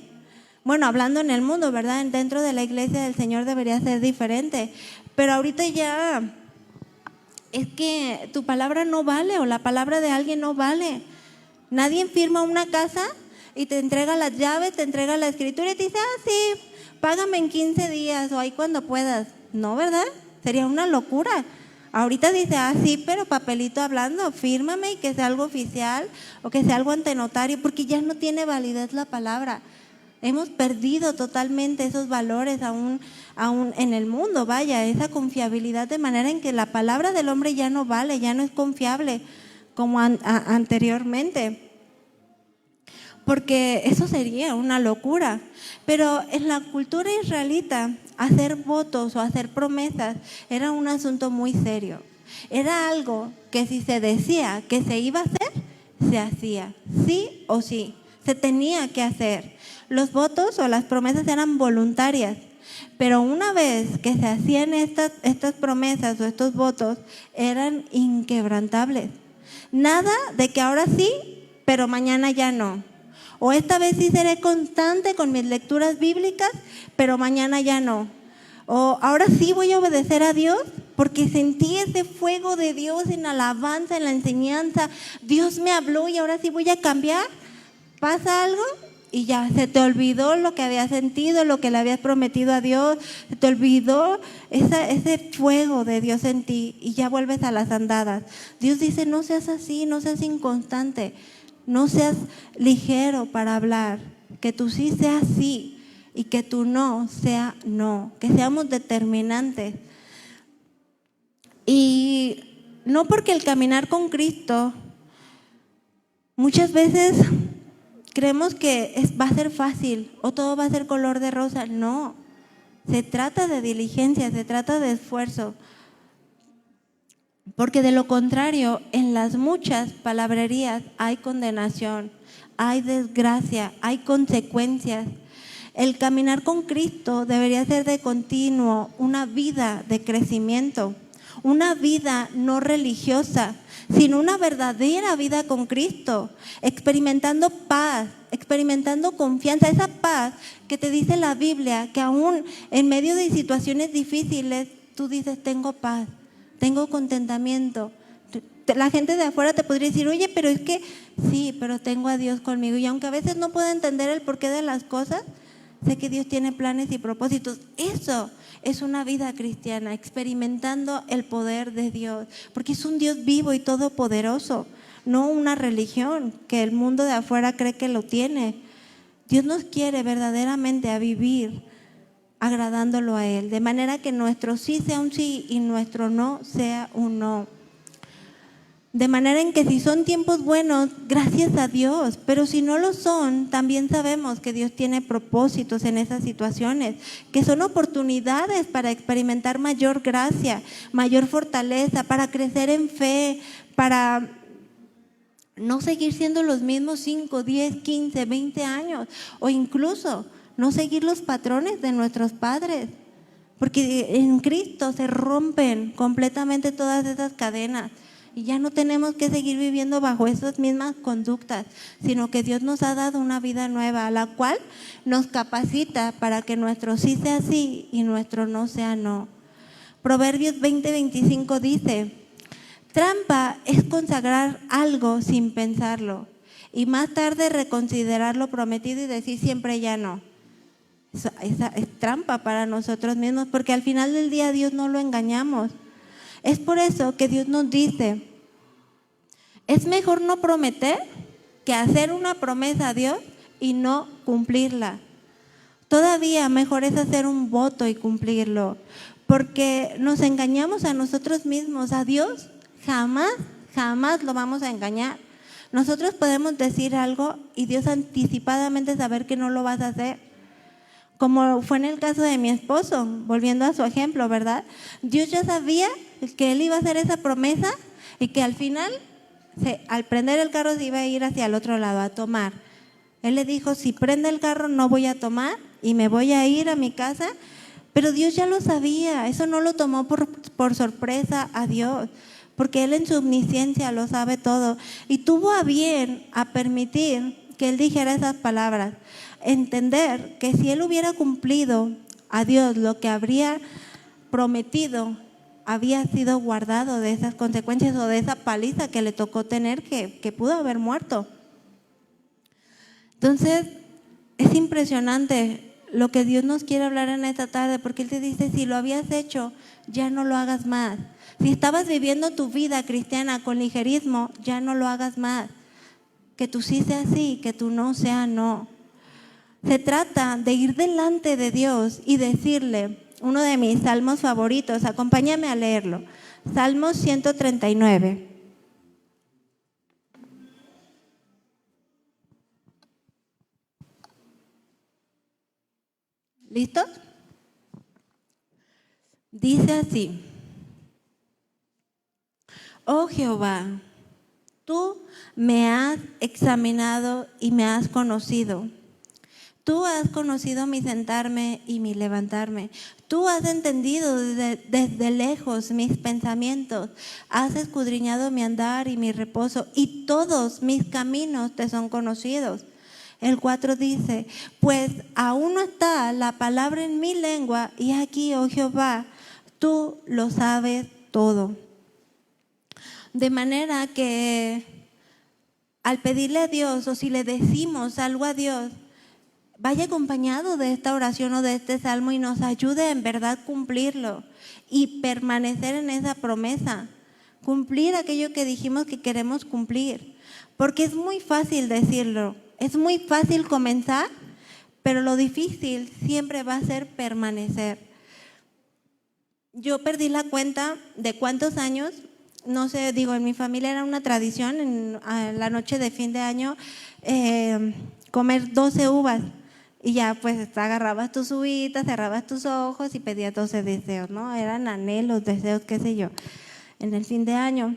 Bueno, hablando en el mundo, ¿verdad? Dentro de la iglesia del Señor debería ser diferente. Pero ahorita ya es que tu palabra no vale, o la palabra de alguien no vale. Nadie firma una casa y te entrega las llaves, te entrega la escritura y te dice: sí, págame en 15 días o ahí cuando puedas. No, ¿verdad? Sería una locura. Ahorita dice: sí, pero papelito hablando, fírmame, y que sea algo oficial o que sea algo ante notario, porque ya no tiene validez la palabra. Hemos perdido totalmente esos valores aún en el mundo, vaya, esa confiabilidad, de manera en que la palabra del hombre ya no vale, ya no es confiable como anteriormente. Porque eso sería una locura. Pero en la cultura israelita, hacer votos o hacer promesas era un asunto muy serio. Era algo que si se decía que se iba a hacer, se hacía, sí o sí, se tenía que hacer. Los votos o las promesas eran voluntarias, pero una vez que se hacían estas promesas o estos votos, eran inquebrantables. Nada de que ahora sí, pero mañana ya no. O esta vez sí seré constante con mis lecturas bíblicas, pero mañana ya no. O ahora sí voy a obedecer a Dios porque sentí ese fuego de Dios en alabanza, en la enseñanza. Dios me habló y ahora sí voy a cambiar. Pasa algo y ya se te olvidó lo que habías sentido, lo que le habías prometido a Dios. Se te olvidó ese fuego de Dios en ti y ya vuelves a las andadas. Dios dice: no seas así, no seas inconstante. No seas ligero para hablar, que tu sí sea sí y que tu no sea no, que seamos determinantes. Y no porque el caminar con Cristo, muchas veces creemos que va a ser fácil o todo va a ser color de rosa. No, se trata de diligencia, se trata de esfuerzo. Porque de lo contrario, en las muchas palabrerías hay condenación, hay desgracia, hay consecuencias. El caminar con Cristo debería ser de continuo una vida de crecimiento, una vida no religiosa, sino una verdadera vida con Cristo, experimentando paz, experimentando confianza, esa paz que te dice la Biblia, que aún en medio de situaciones difíciles, tú dices, tengo paz, tengo contentamiento. La gente de afuera te podría decir, oye, pero es que sí, pero tengo a Dios conmigo. Y aunque a veces no puedo entender el porqué de las cosas, sé que Dios tiene planes y propósitos. Eso es una vida cristiana, experimentando el poder de Dios, porque es un Dios vivo y todopoderoso, no una religión que el mundo de afuera cree que lo tiene. Dios nos quiere verdaderamente a vivir agradándolo a Él, de manera que nuestro sí sea un sí y nuestro no sea un no. De manera en que si son tiempos buenos, gracias a Dios, pero si no lo son, también sabemos que Dios tiene propósitos en esas situaciones, que son oportunidades para experimentar mayor gracia, mayor fortaleza, para crecer en fe, para no seguir siendo los mismos 5, 10, 15, 20 años, o incluso no seguir los patrones de nuestros padres, porque en Cristo se rompen completamente todas esas cadenas. Y ya no tenemos que seguir viviendo bajo esas mismas conductas, sino que Dios nos ha dado una vida nueva, la cual nos capacita para que nuestro sí sea sí y nuestro no sea no. Proverbios 20:25 dice, trampa es consagrar algo sin pensarlo y más tarde reconsiderar lo prometido y decir siempre ya no. Esa es trampa para nosotros mismos, porque al final del día a Dios no lo engañamos. Es por eso que Dios nos dice, es mejor no prometer que hacer una promesa a Dios y no cumplirla. Todavía mejor es hacer un voto y cumplirlo, porque nos engañamos a nosotros mismos. A Dios jamás lo vamos a engañar. Nosotros podemos decir algo y Dios anticipadamente saber que no lo vas a hacer. Como fue en el caso de mi esposo, volviendo a su ejemplo, ¿verdad? Dios ya sabía que él iba a hacer esa promesa y que al final, al prender el carro, se iba a ir hacia el otro lado a tomar. Él le dijo, si prende el carro no voy a tomar y me voy a ir a mi casa. Pero Dios ya lo sabía, eso no lo tomó por sorpresa a Dios, porque Él en su omnisciencia lo sabe todo. Y tuvo a bien a permitir que Él dijera esas palabras. Entender que si él hubiera cumplido a Dios lo que habría prometido, había sido guardado de esas consecuencias o de esa paliza que le tocó tener, que pudo haber muerto. Entonces, es impresionante lo que Dios nos quiere hablar en esta tarde, porque Él te dice, si lo habías hecho, ya no lo hagas más. Si estabas viviendo tu vida cristiana con ligerismo, ya no lo hagas más. Que tu sí sea sí, que tu no sea no. Se trata de ir delante de Dios y decirle, uno de mis salmos favoritos, acompáñame a leerlo, Salmos 139. ¿Listos? Dice así, oh Jehová, tú me has examinado y me has conocido. Tú has conocido mi sentarme y mi levantarme. Tú has entendido desde lejos mis pensamientos. Has escudriñado mi andar y mi reposo. Y todos mis caminos te son conocidos. El 4 dice, pues aún no está la palabra en mi lengua. Y aquí, oh Jehová, tú lo sabes todo. De manera que al pedirle a Dios o si le decimos algo a Dios, vaya acompañado de esta oración o de este salmo y nos ayude en verdad cumplirlo y permanecer en esa promesa, cumplir aquello que dijimos que queremos cumplir, porque es muy fácil decirlo, es muy fácil comenzar, pero lo difícil siempre va a ser permanecer. Yo perdí la cuenta de cuántos años, no sé, digo, en mi familia era una tradición en la noche de fin de año comer 12 uvas. Y ya pues agarrabas tus uvitas, cerrabas tus ojos y pedías 12 deseos, ¿no? Eran anhelos, deseos, qué sé yo. en el fin de año.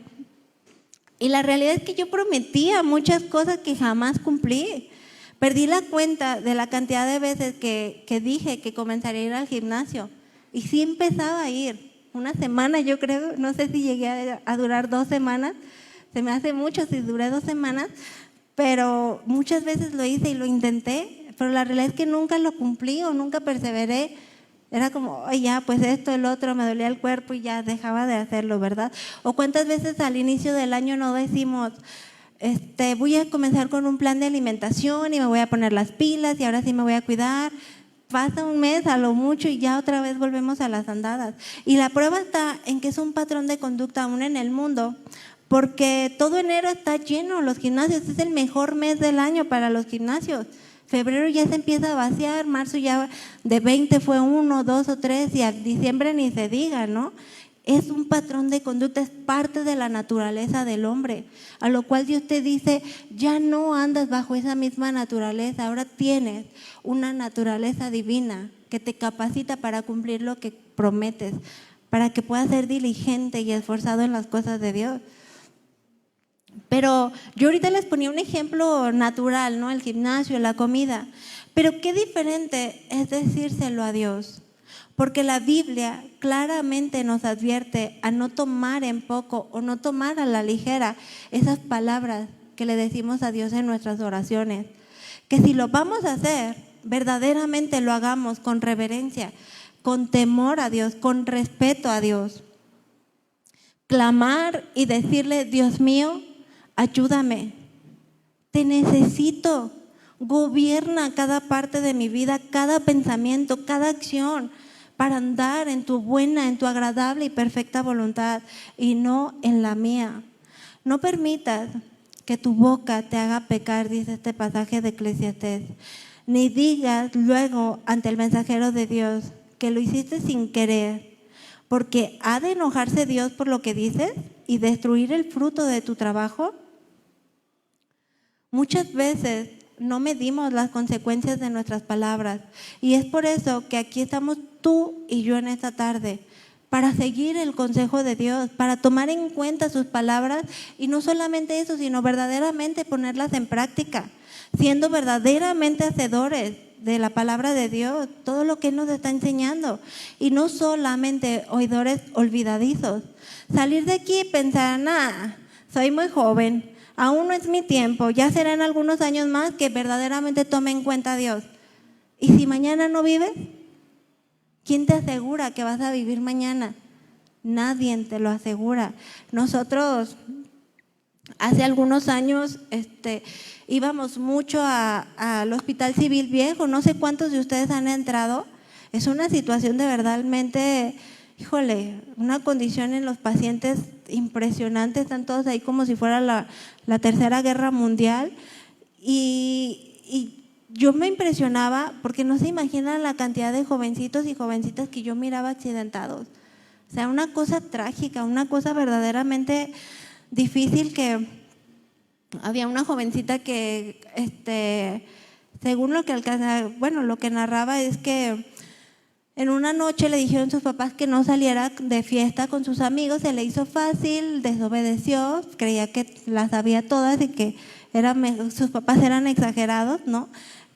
Y la realidad es que yo prometía muchas cosas que jamás cumplí. Perdí la cuenta de la cantidad de veces que dije que comenzaría a ir al gimnasio. Y sí empezaba a ir. Una semana yo creo, no sé si llegué a durar 2 semanas. Se me hace mucho si duré 2 semanas. Pero muchas veces lo hice y lo intenté. Pero la realidad es que nunca lo cumplí o nunca perseveré. Era como, ay, ya, pues esto, el otro, me dolía el cuerpo y ya dejaba de hacerlo, ¿verdad? O cuántas veces al inicio del año no decimos, voy a comenzar con un plan de alimentación y me voy a poner las pilas y ahora sí me voy a cuidar. Pasa un mes a lo mucho y ya otra vez volvemos a las andadas. Y la prueba está en que es un patrón de conducta aún en el mundo, porque todo enero está lleno, los gimnasios, es el mejor mes del año para los gimnasios. Febrero ya se empieza a vaciar, marzo ya de 20 fue 1, 2 o 3 y a diciembre ni se diga, ¿no? Es un patrón de conducta, es parte de la naturaleza del hombre, a lo cual Dios te dice, ya no andas bajo esa misma naturaleza, ahora tienes una naturaleza divina que te capacita para cumplir lo que prometes, para que puedas ser diligente y esforzado en las cosas de Dios. Pero yo ahorita les ponía un ejemplo natural, ¿no? El gimnasio, la comida. Pero qué diferente es decírselo a Dios. Porque la Biblia claramente nos advierte a no tomar en poco o no tomar a la ligera esas palabras que le decimos a Dios en nuestras oraciones. Que si lo vamos a hacer, verdaderamente lo hagamos con reverencia, con temor a Dios, con respeto a Dios. Clamar y decirle, Dios mío, ayúdame, te necesito, gobierna cada parte de mi vida, cada pensamiento, cada acción, para andar en tu buena, en tu agradable y perfecta voluntad y no en la mía. No permitas que tu boca te haga pecar, dice este pasaje de Eclesiastés, ni digas luego ante el mensajero de Dios que lo hiciste sin querer, porque ¿ha de enojarse Dios por lo que dices y destruir el fruto de tu trabajo? Muchas veces no medimos las consecuencias de nuestras palabras y es por eso que aquí estamos tú y yo en esta tarde, para seguir el consejo de Dios, para tomar en cuenta sus palabras y no solamente eso, sino verdaderamente ponerlas en práctica, siendo verdaderamente hacedores de la palabra de Dios, todo lo que Él nos está enseñando y no solamente oidores olvidadizos. Salir de aquí y pensar, soy muy joven, aún no es mi tiempo, ya será en algunos años más que verdaderamente tome en cuenta a Dios. ¿Y si mañana no vives? ¿Quién te asegura que vas a vivir mañana? Nadie te lo asegura. Nosotros hace algunos años íbamos mucho al Hospital Civil Viejo, no sé cuántos de ustedes han entrado. Es una situación de verdaderamente, una condición en los pacientes impresionante, están todos ahí como si fuera la Tercera Guerra Mundial y yo me impresionaba porque no se imaginan la cantidad de jovencitos y jovencitas que yo miraba accidentados. O sea, una cosa trágica, una cosa verdaderamente difícil, que había una jovencita que, según lo que narraba es que en una noche le dijeron sus papás que no saliera de fiesta con sus amigos, se le hizo fácil, desobedeció, creía que las sabía todas y que sus papás eran exagerados, ¿no?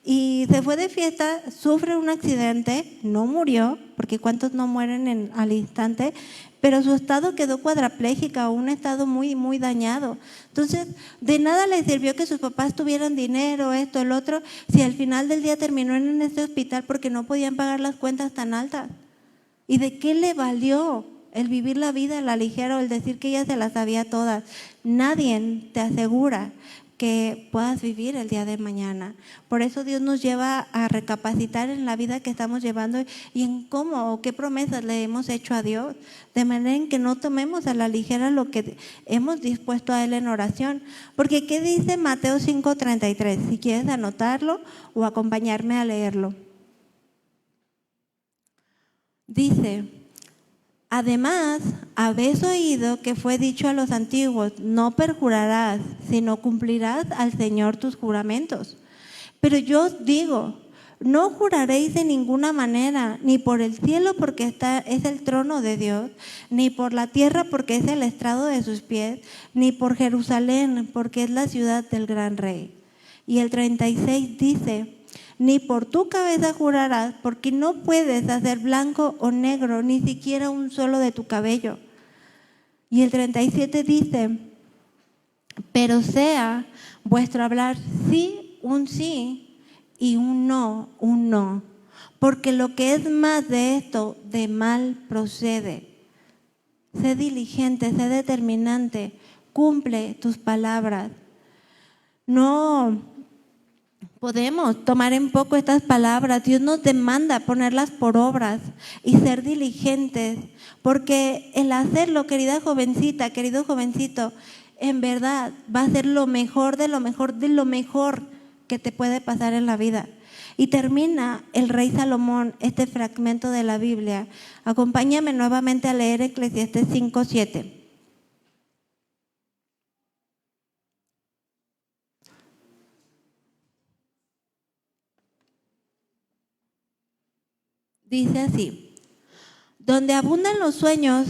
Y se fue de fiesta, sufre un accidente, no murió, porque cuántos no mueren al instante, pero su estado quedó cuadraplégica, un estado muy, muy dañado. Entonces, de nada le sirvió que sus papás tuvieran dinero, esto, el otro, si al final del día terminó en este hospital porque no podían pagar las cuentas tan altas. ¿Y de qué le valió el vivir la vida a la ligera o el decir que ella se las sabía todas? Nadie te asegura que puedas vivir el día de mañana. Por eso Dios nos lleva a recapacitar en la vida que estamos llevando y en cómo o qué promesas le hemos hecho a Dios, de manera en que no tomemos a la ligera lo que hemos dispuesto a Él en oración. Porque ¿qué dice Mateo 5:33? Si quieres anotarlo o acompañarme a leerlo. Dice: además, habéis oído que fue dicho a los antiguos, no perjurarás, sino cumplirás al Señor tus juramentos. Pero yo os digo, No juraréis de ninguna manera, ni por el cielo porque es el trono de Dios, ni por la tierra porque es el estrado de sus pies, ni por Jerusalén porque es la ciudad del gran rey. Y el 36 dice: ni por tu cabeza jurarás, porque no puedes hacer blanco o negro, ni siquiera un solo de tu cabello. Y el 37 dice: pero sea vuestro hablar sí, un sí, y un no, porque lo que es más de esto, de mal procede. Sé diligente, sé determinante, cumple tus palabras. No podemos tomar en poco estas palabras. Dios nos demanda ponerlas por obras y ser diligentes, porque el hacerlo, querida jovencita, querido jovencito, en verdad va a ser lo mejor de lo mejor de lo mejor que te puede pasar en la vida. Y termina el rey Salomón este fragmento de la Biblia. Acompáñame nuevamente a leer Eclesiastés 5:7. Dice así: donde abundan los sueños,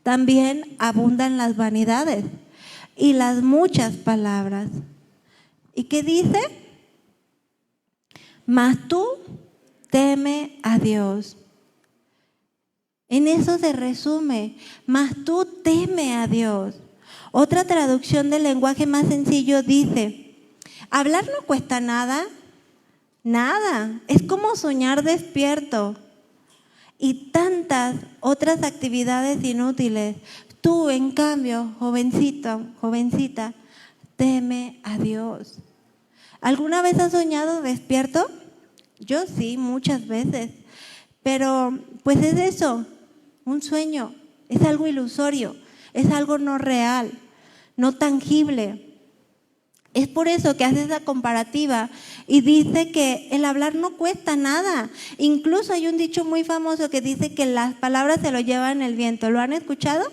también abundan las vanidades y las muchas palabras. ¿Y qué dice? Mas tú teme a Dios. En eso se resume: mas tú teme a Dios. Otra traducción del lenguaje más sencillo dice: hablar no cuesta nada, nada, es como soñar despierto. Y tantas otras actividades inútiles. Tú, en cambio, jovencito, jovencita, teme a Dios. ¿Alguna vez has soñado despierto? Yo sí, muchas veces. Pero pues es eso, un sueño, es algo ilusorio, es algo no real, no tangible. Es por eso que hace esa comparativa y dice que el hablar no cuesta nada. Incluso hay un dicho muy famoso que dice que las palabras se lo llevan el viento. ¿Lo han escuchado?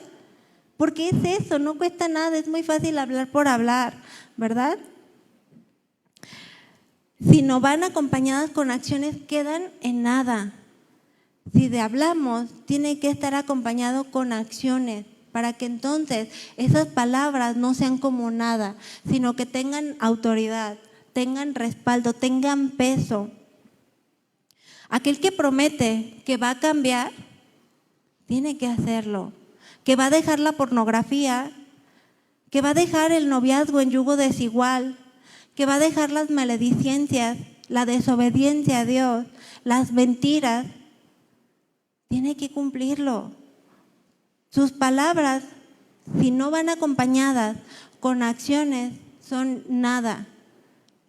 Porque es eso, no cuesta nada, es muy fácil hablar por hablar, ¿verdad? Si no van acompañadas con acciones, quedan en nada. Si de hablamos, tiene que estar acompañado con acciones, para que entonces esas palabras no sean como nada, sino que tengan autoridad, tengan respaldo, tengan peso. Aquel que promete que va a cambiar, tiene que hacerlo. Que va a dejar la pornografía, que va a dejar el noviazgo en yugo desigual, que va a dejar las maledicencias, la desobediencia a Dios, las mentiras, tiene que cumplirlo. Sus palabras, si no van acompañadas con acciones, son nada,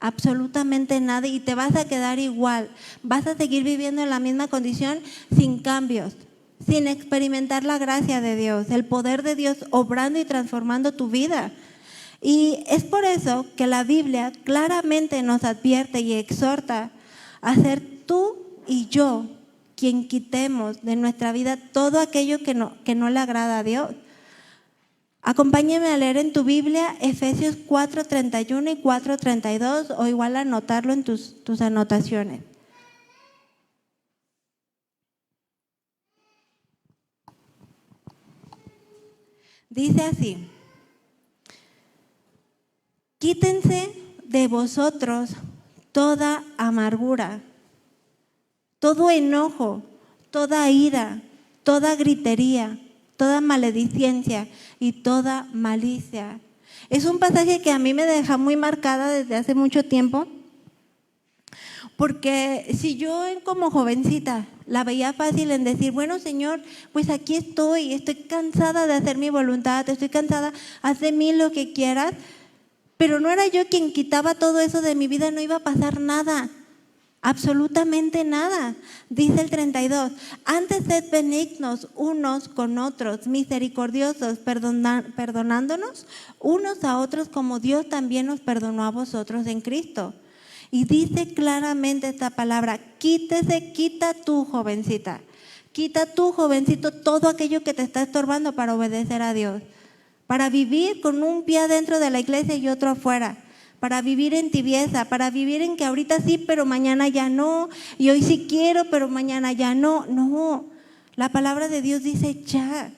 absolutamente nada, y te vas a quedar igual. Vas a seguir viviendo en la misma condición sin cambios, sin experimentar la gracia de Dios, el poder de Dios obrando y transformando tu vida. Y es por eso que la Biblia claramente nos advierte y exhorta a ser tú y yo quien quitemos de nuestra vida todo aquello que no le agrada a Dios. Acompáñame a leer en tu Biblia Efesios 4:31 y 4:32, o igual anotarlo en tus anotaciones. Dice así: quítense de vosotros toda amargura, todo enojo, toda ira, toda gritería, toda maledicencia y toda malicia. Es un pasaje que a mí me deja muy marcada desde hace mucho tiempo, porque si yo como jovencita la veía fácil en decir, bueno, Señor, pues aquí estoy cansada de hacer mi voluntad, estoy cansada, haz de mí lo que quieras, pero no era yo quien quitaba todo eso de mi vida, no iba a pasar nada. Absolutamente nada. Dice el 32, antes sed benignos unos con otros, misericordiosos, perdonándonos unos a otros como Dios también nos perdonó a vosotros en Cristo. Y dice claramente esta palabra: quita tú, jovencita, quita tú, jovencito, todo aquello que te está estorbando para obedecer a Dios, para vivir con un pie dentro de la iglesia y otro afuera, para vivir en tibieza, para vivir en que ahorita sí, pero mañana ya no, y hoy sí quiero, pero mañana ya no. No, la palabra de Dios dice ya,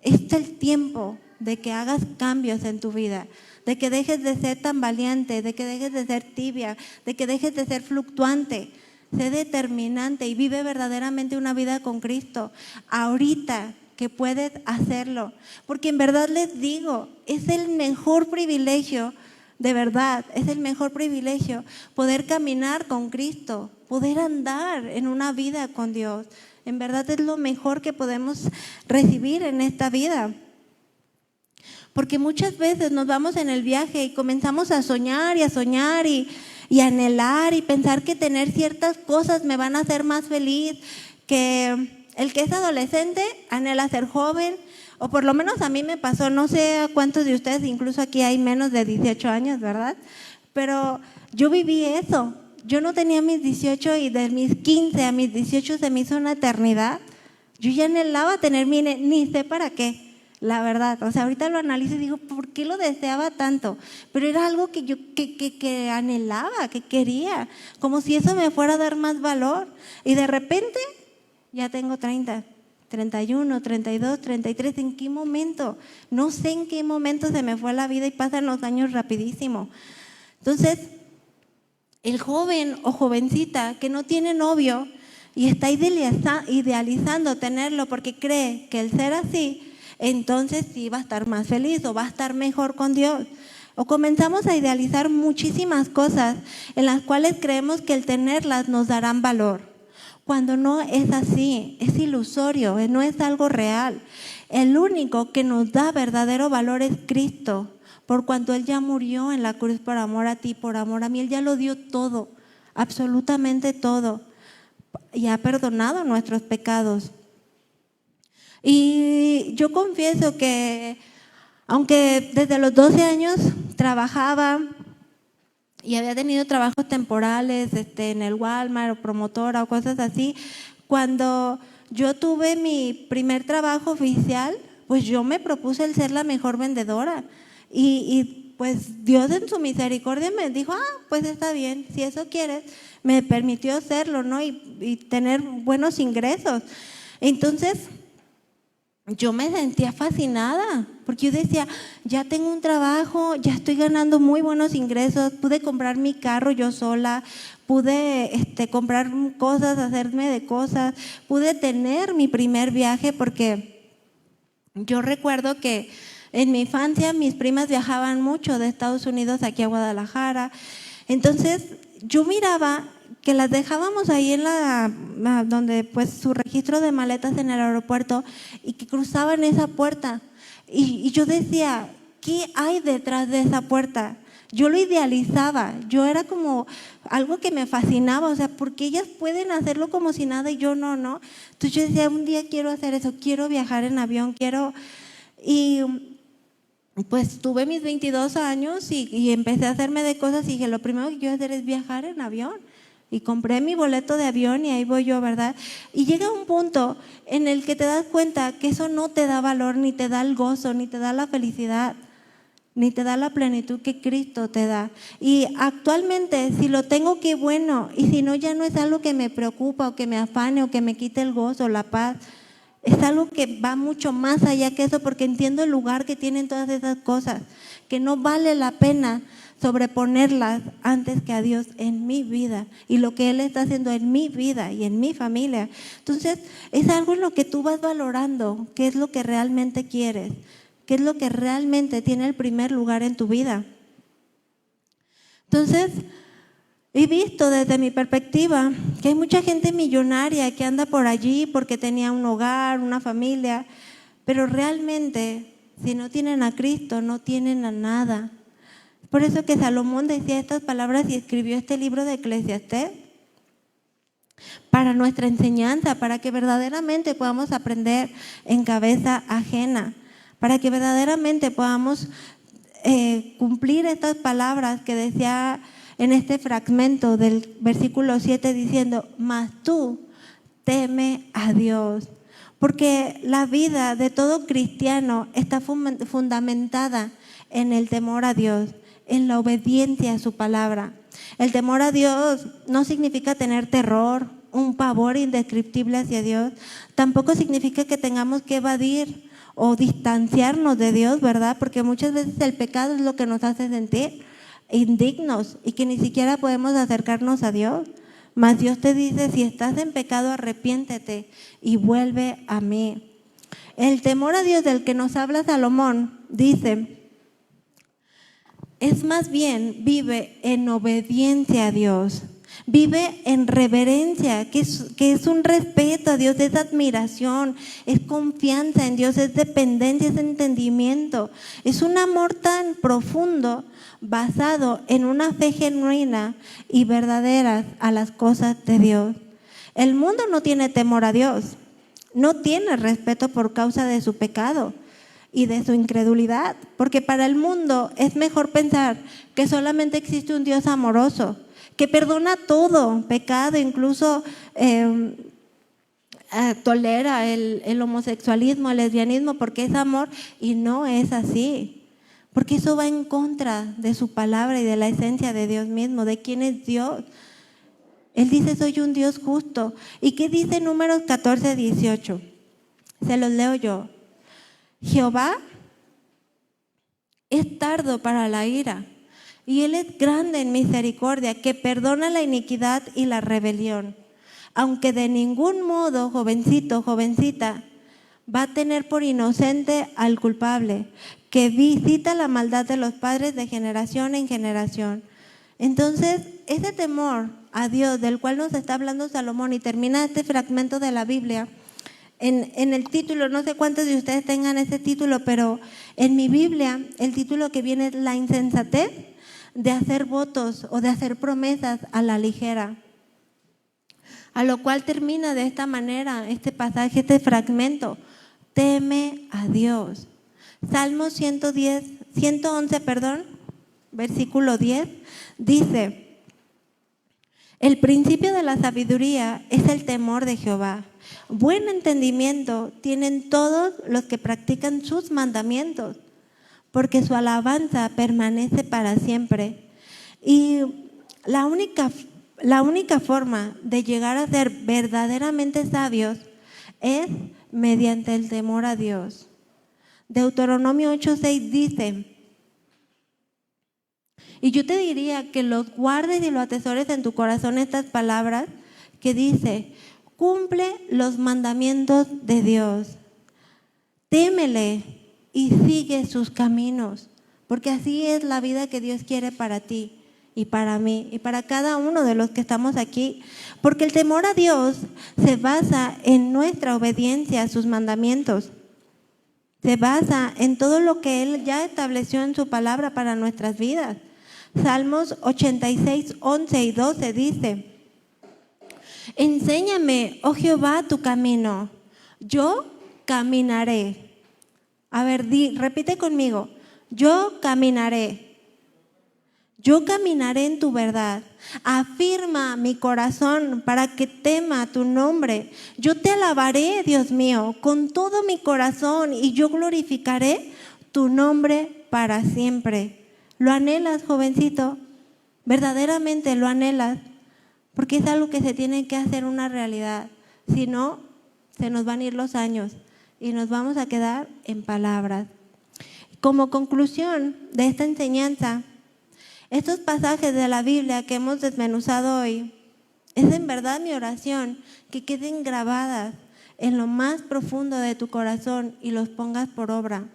este es el tiempo de que hagas cambios en tu vida, de que dejes de ser tan valiente, de que dejes de ser tibia, de que dejes de ser fluctuante. Sé determinante y vive verdaderamente una vida con Cristo. Ahorita que puedes hacerlo, porque en verdad les digo, es el mejor privilegio, de verdad, es el mejor privilegio poder caminar con Cristo, poder andar en una vida con Dios. En verdad es lo mejor que podemos recibir en esta vida. Porque muchas veces nos vamos en el viaje y comenzamos a soñar y anhelar y pensar que tener ciertas cosas me van a hacer más feliz, que el que es adolescente anhela ser joven, o por lo menos a mí me pasó, no sé a cuántos de ustedes, incluso aquí hay menos de 18 años, ¿verdad? Pero yo viví eso, yo no tenía mis 18 y de mis 15 a mis 18 se me hizo una eternidad. Yo ya anhelaba tener ni sé para qué. La verdad, o sea, ahorita lo analizo y digo, ¿por qué lo deseaba tanto? Pero era algo que yo que anhelaba, que quería, como si eso me fuera a dar más valor. Y de repente, ya tengo 30, 31, 32, 33, ¿en qué momento? No sé en qué momento se me fue la vida y pasan los años rapidísimo. Entonces, el joven o jovencita que no tiene novio y está idealizando tenerlo porque cree que el ser así, entonces sí va a estar más feliz o va a estar mejor con Dios. O comenzamos a idealizar muchísimas cosas en las cuales creemos que el tenerlas nos darán valor. Cuando no es así, es ilusorio, no es algo real. El único que nos da verdadero valor es Cristo, por cuanto Él ya murió en la cruz por amor a ti, por amor a mí. Él ya lo dio todo, absolutamente todo, y ha perdonado nuestros pecados. Y yo confieso que, aunque desde los 12 años trabajaba y había tenido trabajos temporales en el Walmart o promotora o cosas así, cuando yo tuve mi primer trabajo oficial, pues yo me propuse el ser la mejor vendedora. Y pues Dios en su misericordia me dijo, pues está bien, si eso quieres, me permitió hacerlo, ¿no? Y tener buenos ingresos. Entonces, yo me sentía fascinada, porque yo decía, ya tengo un trabajo, ya estoy ganando muy buenos ingresos, pude comprar mi carro yo sola, pude comprar cosas, hacerme de cosas, pude tener mi primer viaje, porque yo recuerdo que en mi infancia mis primas viajaban mucho de Estados Unidos aquí a Guadalajara. Entonces yo miraba que las dejábamos ahí en donde pues su registro de maletas en el aeropuerto, y que cruzaban esa puerta. Y yo decía, ¿qué hay detrás de esa puerta? Yo lo idealizaba, yo era como algo que me fascinaba, o sea, porque ellas pueden hacerlo como si nada y yo no. Entonces yo decía, un día quiero hacer eso, quiero viajar en avión, y pues tuve mis 22 años y empecé a hacerme de cosas y dije, lo primero que quiero hacer es viajar en avión. Y compré mi boleto de avión y ahí voy yo, ¿verdad? Y llega un punto en el que te das cuenta que eso no te da valor, ni te da el gozo, ni te da la felicidad, ni te da la plenitud que Cristo te da. Y actualmente, si lo tengo, qué bueno. Y si no, ya no es algo que me preocupa o que me afane o que me quite el gozo, la paz. Es algo que va mucho más allá que eso, porque entiendo el lugar que tienen todas esas cosas, que no vale la pena sobreponerlas antes que a Dios en mi vida y lo que Él está haciendo en mi vida y en mi familia. Entonces, es algo en lo que tú vas valorando, qué es lo que realmente quieres, qué es lo que realmente tiene el primer lugar en tu vida. Entonces, he visto desde mi perspectiva que hay mucha gente millonaria que anda por allí porque tenía un hogar, una familia, pero realmente, si no tienen a Cristo, no tienen a nada. Por eso que Salomón decía estas palabras y escribió este libro de Eclesiastés para nuestra enseñanza, para que verdaderamente podamos aprender en cabeza ajena, para que verdaderamente podamos cumplir estas palabras que decía en este fragmento del versículo 7 diciendo, mas tú teme a Dios. Porque la vida de todo cristiano está fundamentada en el temor a Dios, en la obediencia a su palabra. El temor a Dios no significa tener terror, un pavor indescriptible hacia Dios. Tampoco significa que tengamos que evadir o distanciarnos de Dios, ¿verdad? Porque muchas veces el pecado es lo que nos hace sentir indignos y que ni siquiera podemos acercarnos a Dios. Mas Dios te dice, si estás en pecado, arrepiéntete y vuelve a mí. El temor a Dios del que nos habla Salomón dice, es más bien vive en obediencia a Dios, vive en reverencia, que es un respeto a Dios, es admiración, es confianza en Dios, es dependencia, es entendimiento, es un amor tan profundo basado en una fe genuina y verdadera a las cosas de Dios. El mundo no tiene temor a Dios, no tiene respeto por causa de su pecado y de su incredulidad, porque para el mundo es mejor pensar que solamente existe un Dios amoroso, que perdona todo pecado, incluso tolera el homosexualismo, el lesbianismo, porque es amor, y no es así, porque eso va en contra de su palabra y de la esencia de Dios mismo, de quién es Dios. Él dice, soy un Dios justo. ¿Y qué dice Números 14:18? Se los leo yo. Jehová es tardo para la ira y Él es grande en misericordia, que perdona la iniquidad y la rebelión, aunque de ningún modo, jovencito, jovencita, va a tener por inocente al culpable, que visita la maldad de los padres de generación en generación. Entonces, ese temor a Dios del cual nos está hablando Salomón, y termina este fragmento de la Biblia en el título, no sé cuántos de ustedes tengan ese título, pero en mi Biblia el título que viene es la insensatez de hacer votos o de hacer promesas a la ligera. A lo cual termina de esta manera este pasaje, este fragmento: teme a Dios. Salmo 111, versículo 10, dice: el principio de la sabiduría es el temor de Jehová. Buen entendimiento tienen todos los que practican sus mandamientos, porque su alabanza permanece para siempre. Y la única forma de llegar a ser verdaderamente sabios es mediante el temor a Dios. Deuteronomio 8:6 dice: y yo te diría que los guardes y los atesores en tu corazón estas palabras que dice: cumple los mandamientos de Dios, témele y sigue sus caminos, porque así es la vida que Dios quiere para ti y para mí y para cada uno de los que estamos aquí, porque el temor a Dios se basa en nuestra obediencia a sus mandamientos, se basa en todo lo que Él ya estableció en su palabra para nuestras vidas. Salmos 86, 11 y 12 dice: enséñame, oh Jehová, tu camino, yo caminaré. A ver, repite conmigo: yo caminaré en tu verdad. Afirma mi corazón para que tema tu nombre. Yo te alabaré, Dios mío, con todo mi corazón, y yo glorificaré tu nombre para siempre. ¿Lo anhelas, jovencito? ¿Verdaderamente lo anhelas? Porque es algo que se tiene que hacer una realidad. Si no, se nos van a ir los años y nos vamos a quedar en palabras. Como conclusión de esta enseñanza, estos pasajes de la Biblia que hemos desmenuzado hoy, es en verdad mi oración que queden grabadas en lo más profundo de tu corazón y los pongas por obra.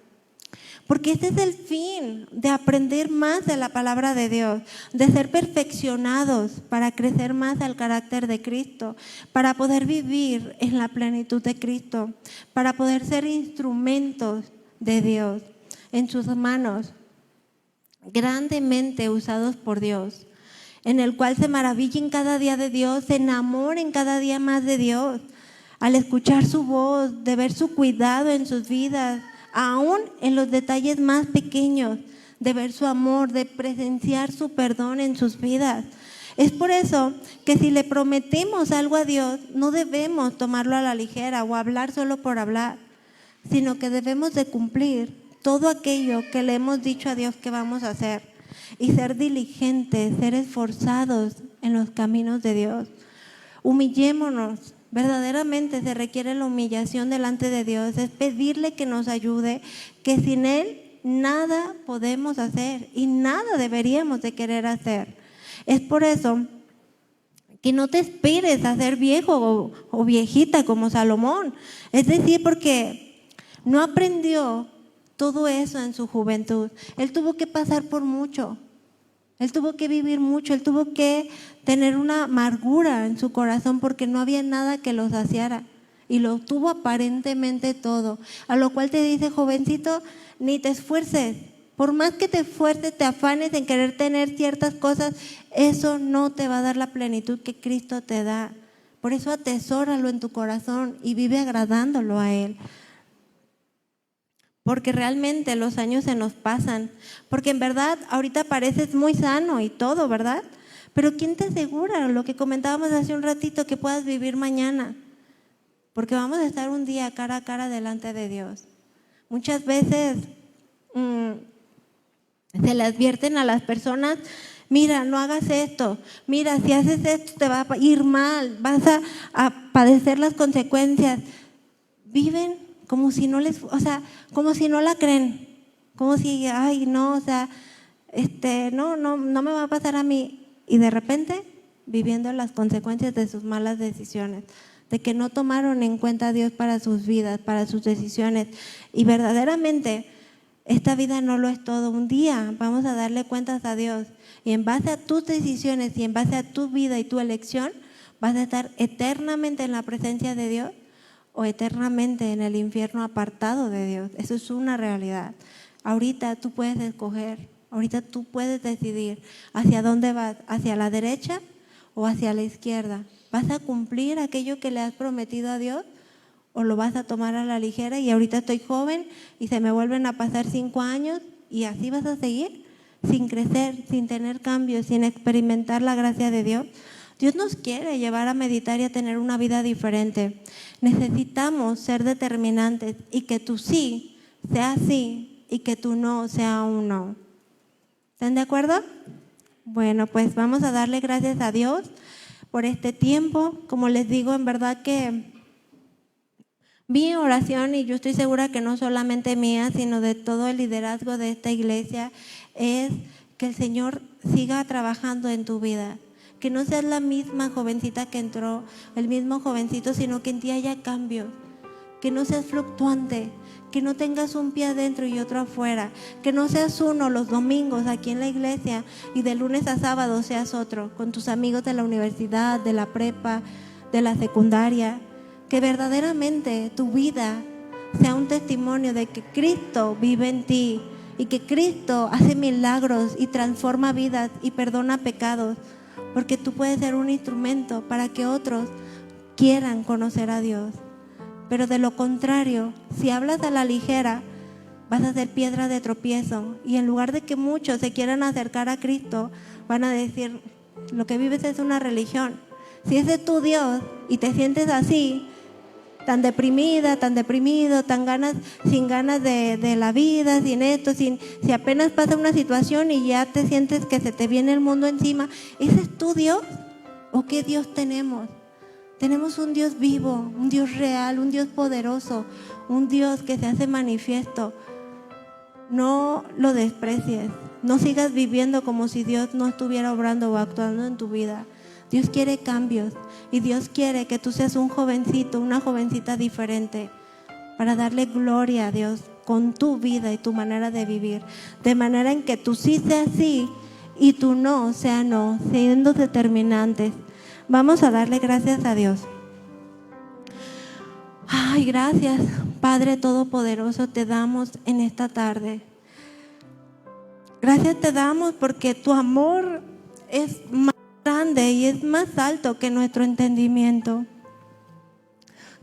Porque este es el fin de aprender más de la palabra de Dios, de ser perfeccionados para crecer más al carácter de Cristo, para poder vivir en la plenitud de Cristo, para poder ser instrumentos de Dios en sus manos, grandemente usados por Dios, en el cual se maravillen cada día de Dios, se enamoren cada día más de Dios, al escuchar su voz, de ver su cuidado en sus vidas, aún en los detalles más pequeños, de ver su amor, de presenciar su perdón en sus vidas. Es por eso que si le prometemos algo a Dios, no debemos tomarlo a la ligera o hablar solo por hablar, sino que debemos de cumplir todo aquello que le hemos dicho a Dios que vamos a hacer. y ser diligentes, ser esforzados en los caminos de Dios. Humillémonos. Verdaderamente se requiere la humillación delante de Dios, es pedirle que nos ayude, que sin Él nada podemos hacer y nada deberíamos de querer hacer. Es por eso que no te esperes a ser viejo o viejita como Salomón. Es decir, porque no aprendió todo eso en su juventud. Él tuvo que pasar por mucho. Él tuvo que vivir mucho, él tuvo que tener una amargura en su corazón porque no había nada que lo saciara y lo tuvo aparentemente todo. A lo cual te dice, jovencito, ni te esfuerces. Por más que te esfuerces, te afanes en querer tener ciertas cosas, eso no te va a dar la plenitud que Cristo te da. Por eso atesóralo en tu corazón y vive agradándolo a Él. Porque realmente los años se nos pasan, porque en verdad ahorita pareces muy sano y todo, ¿verdad? Pero ¿quién te asegura lo que comentábamos hace un ratito que puedas vivir mañana? Porque vamos a estar un día cara a cara delante de Dios. Muchas veces se le advierten a las personas, mira, no hagas esto, mira, si haces esto te va a ir mal, vas a padecer las consecuencias. Viven como si no como si no la creen, como si, ay, no, no me va a pasar a mí. Y de repente, viviendo las consecuencias de sus malas decisiones, de que no tomaron en cuenta a Dios para sus vidas, para sus decisiones. Y verdaderamente, esta vida no lo es todo. Un día vamos a darle cuentas a Dios. Y en base a tus decisiones y en base a tu vida y tu elección, vas a estar eternamente en la presencia de Dios o eternamente en el infierno apartado de Dios. Eso es una realidad. Ahorita tú puedes escoger, ahorita tú puedes decidir hacia dónde vas, hacia la derecha o hacia la izquierda. ¿Vas a cumplir aquello que le has prometido a Dios o lo vas a tomar a la ligera y ahorita estoy joven y se me vuelven a pasar 5 años y así vas a seguir sin crecer, sin tener cambios, sin experimentar la gracia de Dios? Dios nos quiere llevar a meditar y a tener una vida diferente. Necesitamos ser determinantes y que tu sí sea sí y que tu no sea un no. ¿Están de acuerdo? Bueno, pues vamos a darle gracias a Dios por este tiempo. Como les digo, en verdad que mi oración, y yo estoy segura que no solamente mía, sino de todo el liderazgo de esta iglesia, es que el Señor siga trabajando en tu vida. Que no seas la misma jovencita que entró, el mismo jovencito, sino que en ti haya cambios. Que no seas fluctuante, que no tengas un pie adentro y otro afuera, que no seas uno los domingos aquí en la iglesia y de lunes a sábado seas otro, con tus amigos de la universidad, de la prepa, de la secundaria. Que verdaderamente tu vida sea un testimonio de que Cristo vive en ti y que Cristo hace milagros y transforma vidas y perdona pecados. Porque tú puedes ser un instrumento para que otros quieran conocer a Dios. Pero de lo contrario, si hablas a la ligera, vas a ser piedra de tropiezo. Y en lugar de que muchos se quieran acercar a Cristo, van a decir, lo que vives es una religión. Si ese es tu Dios y te sientes así, tan deprimida, tan deprimido, sin ganas de la vida, sin esto, si apenas pasa una situación y ya te sientes que se te viene el mundo encima, ¿ese es tu Dios? ¿O qué Dios tenemos? Tenemos un Dios vivo, un Dios real, un Dios poderoso, un Dios que se hace manifiesto. No lo desprecies, no sigas viviendo como si Dios no estuviera obrando o actuando en tu vida. Dios quiere cambios y Dios quiere que tú seas un jovencito, una jovencita diferente para darle gloria a Dios con tu vida y tu manera de vivir. De manera en que tu sí sea sí y tu no sea no, siendo determinantes. Vamos a darle gracias a Dios. Ay, gracias, Padre Todopoderoso, te damos en esta tarde. Gracias te damos porque tu amor es más grande y es más alto que nuestro entendimiento.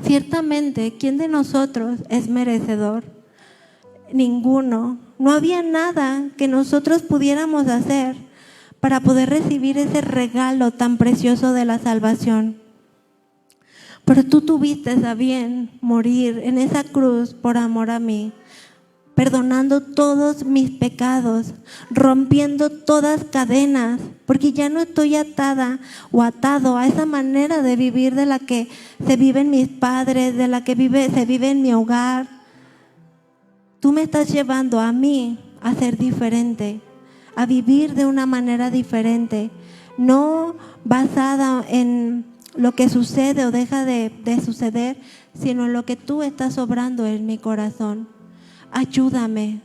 Ciertamente, ¿quién de nosotros es merecedor? Ninguno. No había nada que nosotros pudiéramos hacer para poder recibir ese regalo tan precioso de la salvación. Pero tú tuviste a bien morir en esa cruz por amor a mí. perdonando todos mis pecados, rompiendo todas cadenas, porque ya no estoy atada o atado a esa manera de vivir de la que se viven mis padres, de la que se vive en mi hogar. Tú me estás llevando a mí a ser diferente, a vivir de una manera diferente, no basada en lo que sucede o deja de suceder, sino en lo que tú estás obrando en mi corazón. Ayúdame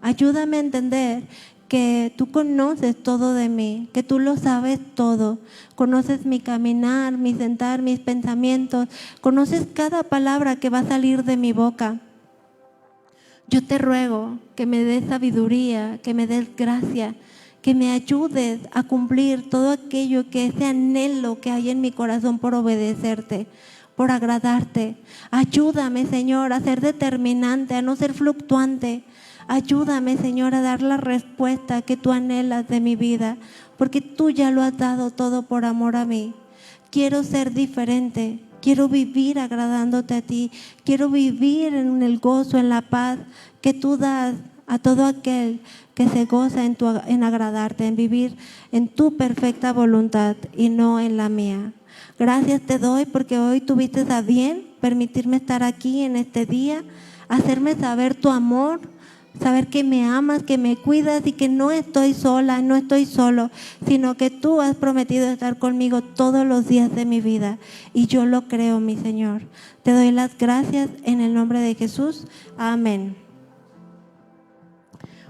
a entender que tú conoces todo de mí, que tú lo sabes todo. Conoces mi caminar, mi sentar, mis pensamientos. Conoces cada palabra que va a salir de mi boca. Yo te ruego que me des sabiduría, que me des gracia, que me ayudes a cumplir todo aquello que ese anhelo que hay en mi corazón por obedecerte, por agradarte. Ayúdame, Señor, a ser determinante, a no ser fluctuante. Ayúdame, Señor, a dar la respuesta que tú anhelas de mi vida, porque tú ya lo has dado todo por amor a mí. Quiero ser diferente, quiero vivir agradándote a ti, quiero vivir en el gozo, en la paz que tú das a todo aquel que se goza en agradarte, en vivir en tu perfecta voluntad y no en la mía. Gracias te doy porque hoy tuviste a bien permitirme estar aquí en este día, hacerme saber tu amor, saber que me amas, que me cuidas y que no estoy sola, no estoy solo, sino que tú has prometido estar conmigo todos los días de mi vida y yo lo creo, mi Señor. Te doy las gracias en el nombre de Jesús. Amén.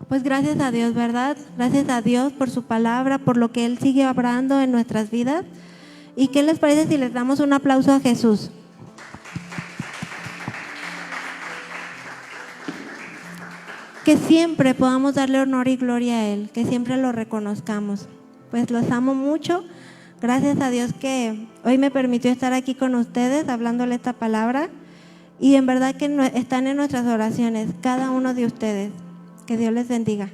Pues gracias a Dios, ¿verdad? Gracias a Dios por su palabra, por lo que Él sigue obrando en nuestras vidas. ¿Y qué les parece si les damos un aplauso a Jesús? Que siempre podamos darle honor y gloria a Él, que siempre lo reconozcamos. Pues los amo mucho. Gracias a Dios que hoy me permitió estar aquí con ustedes hablándole esta palabra. Y en verdad que están en nuestras oraciones, cada uno de ustedes. Que Dios les bendiga.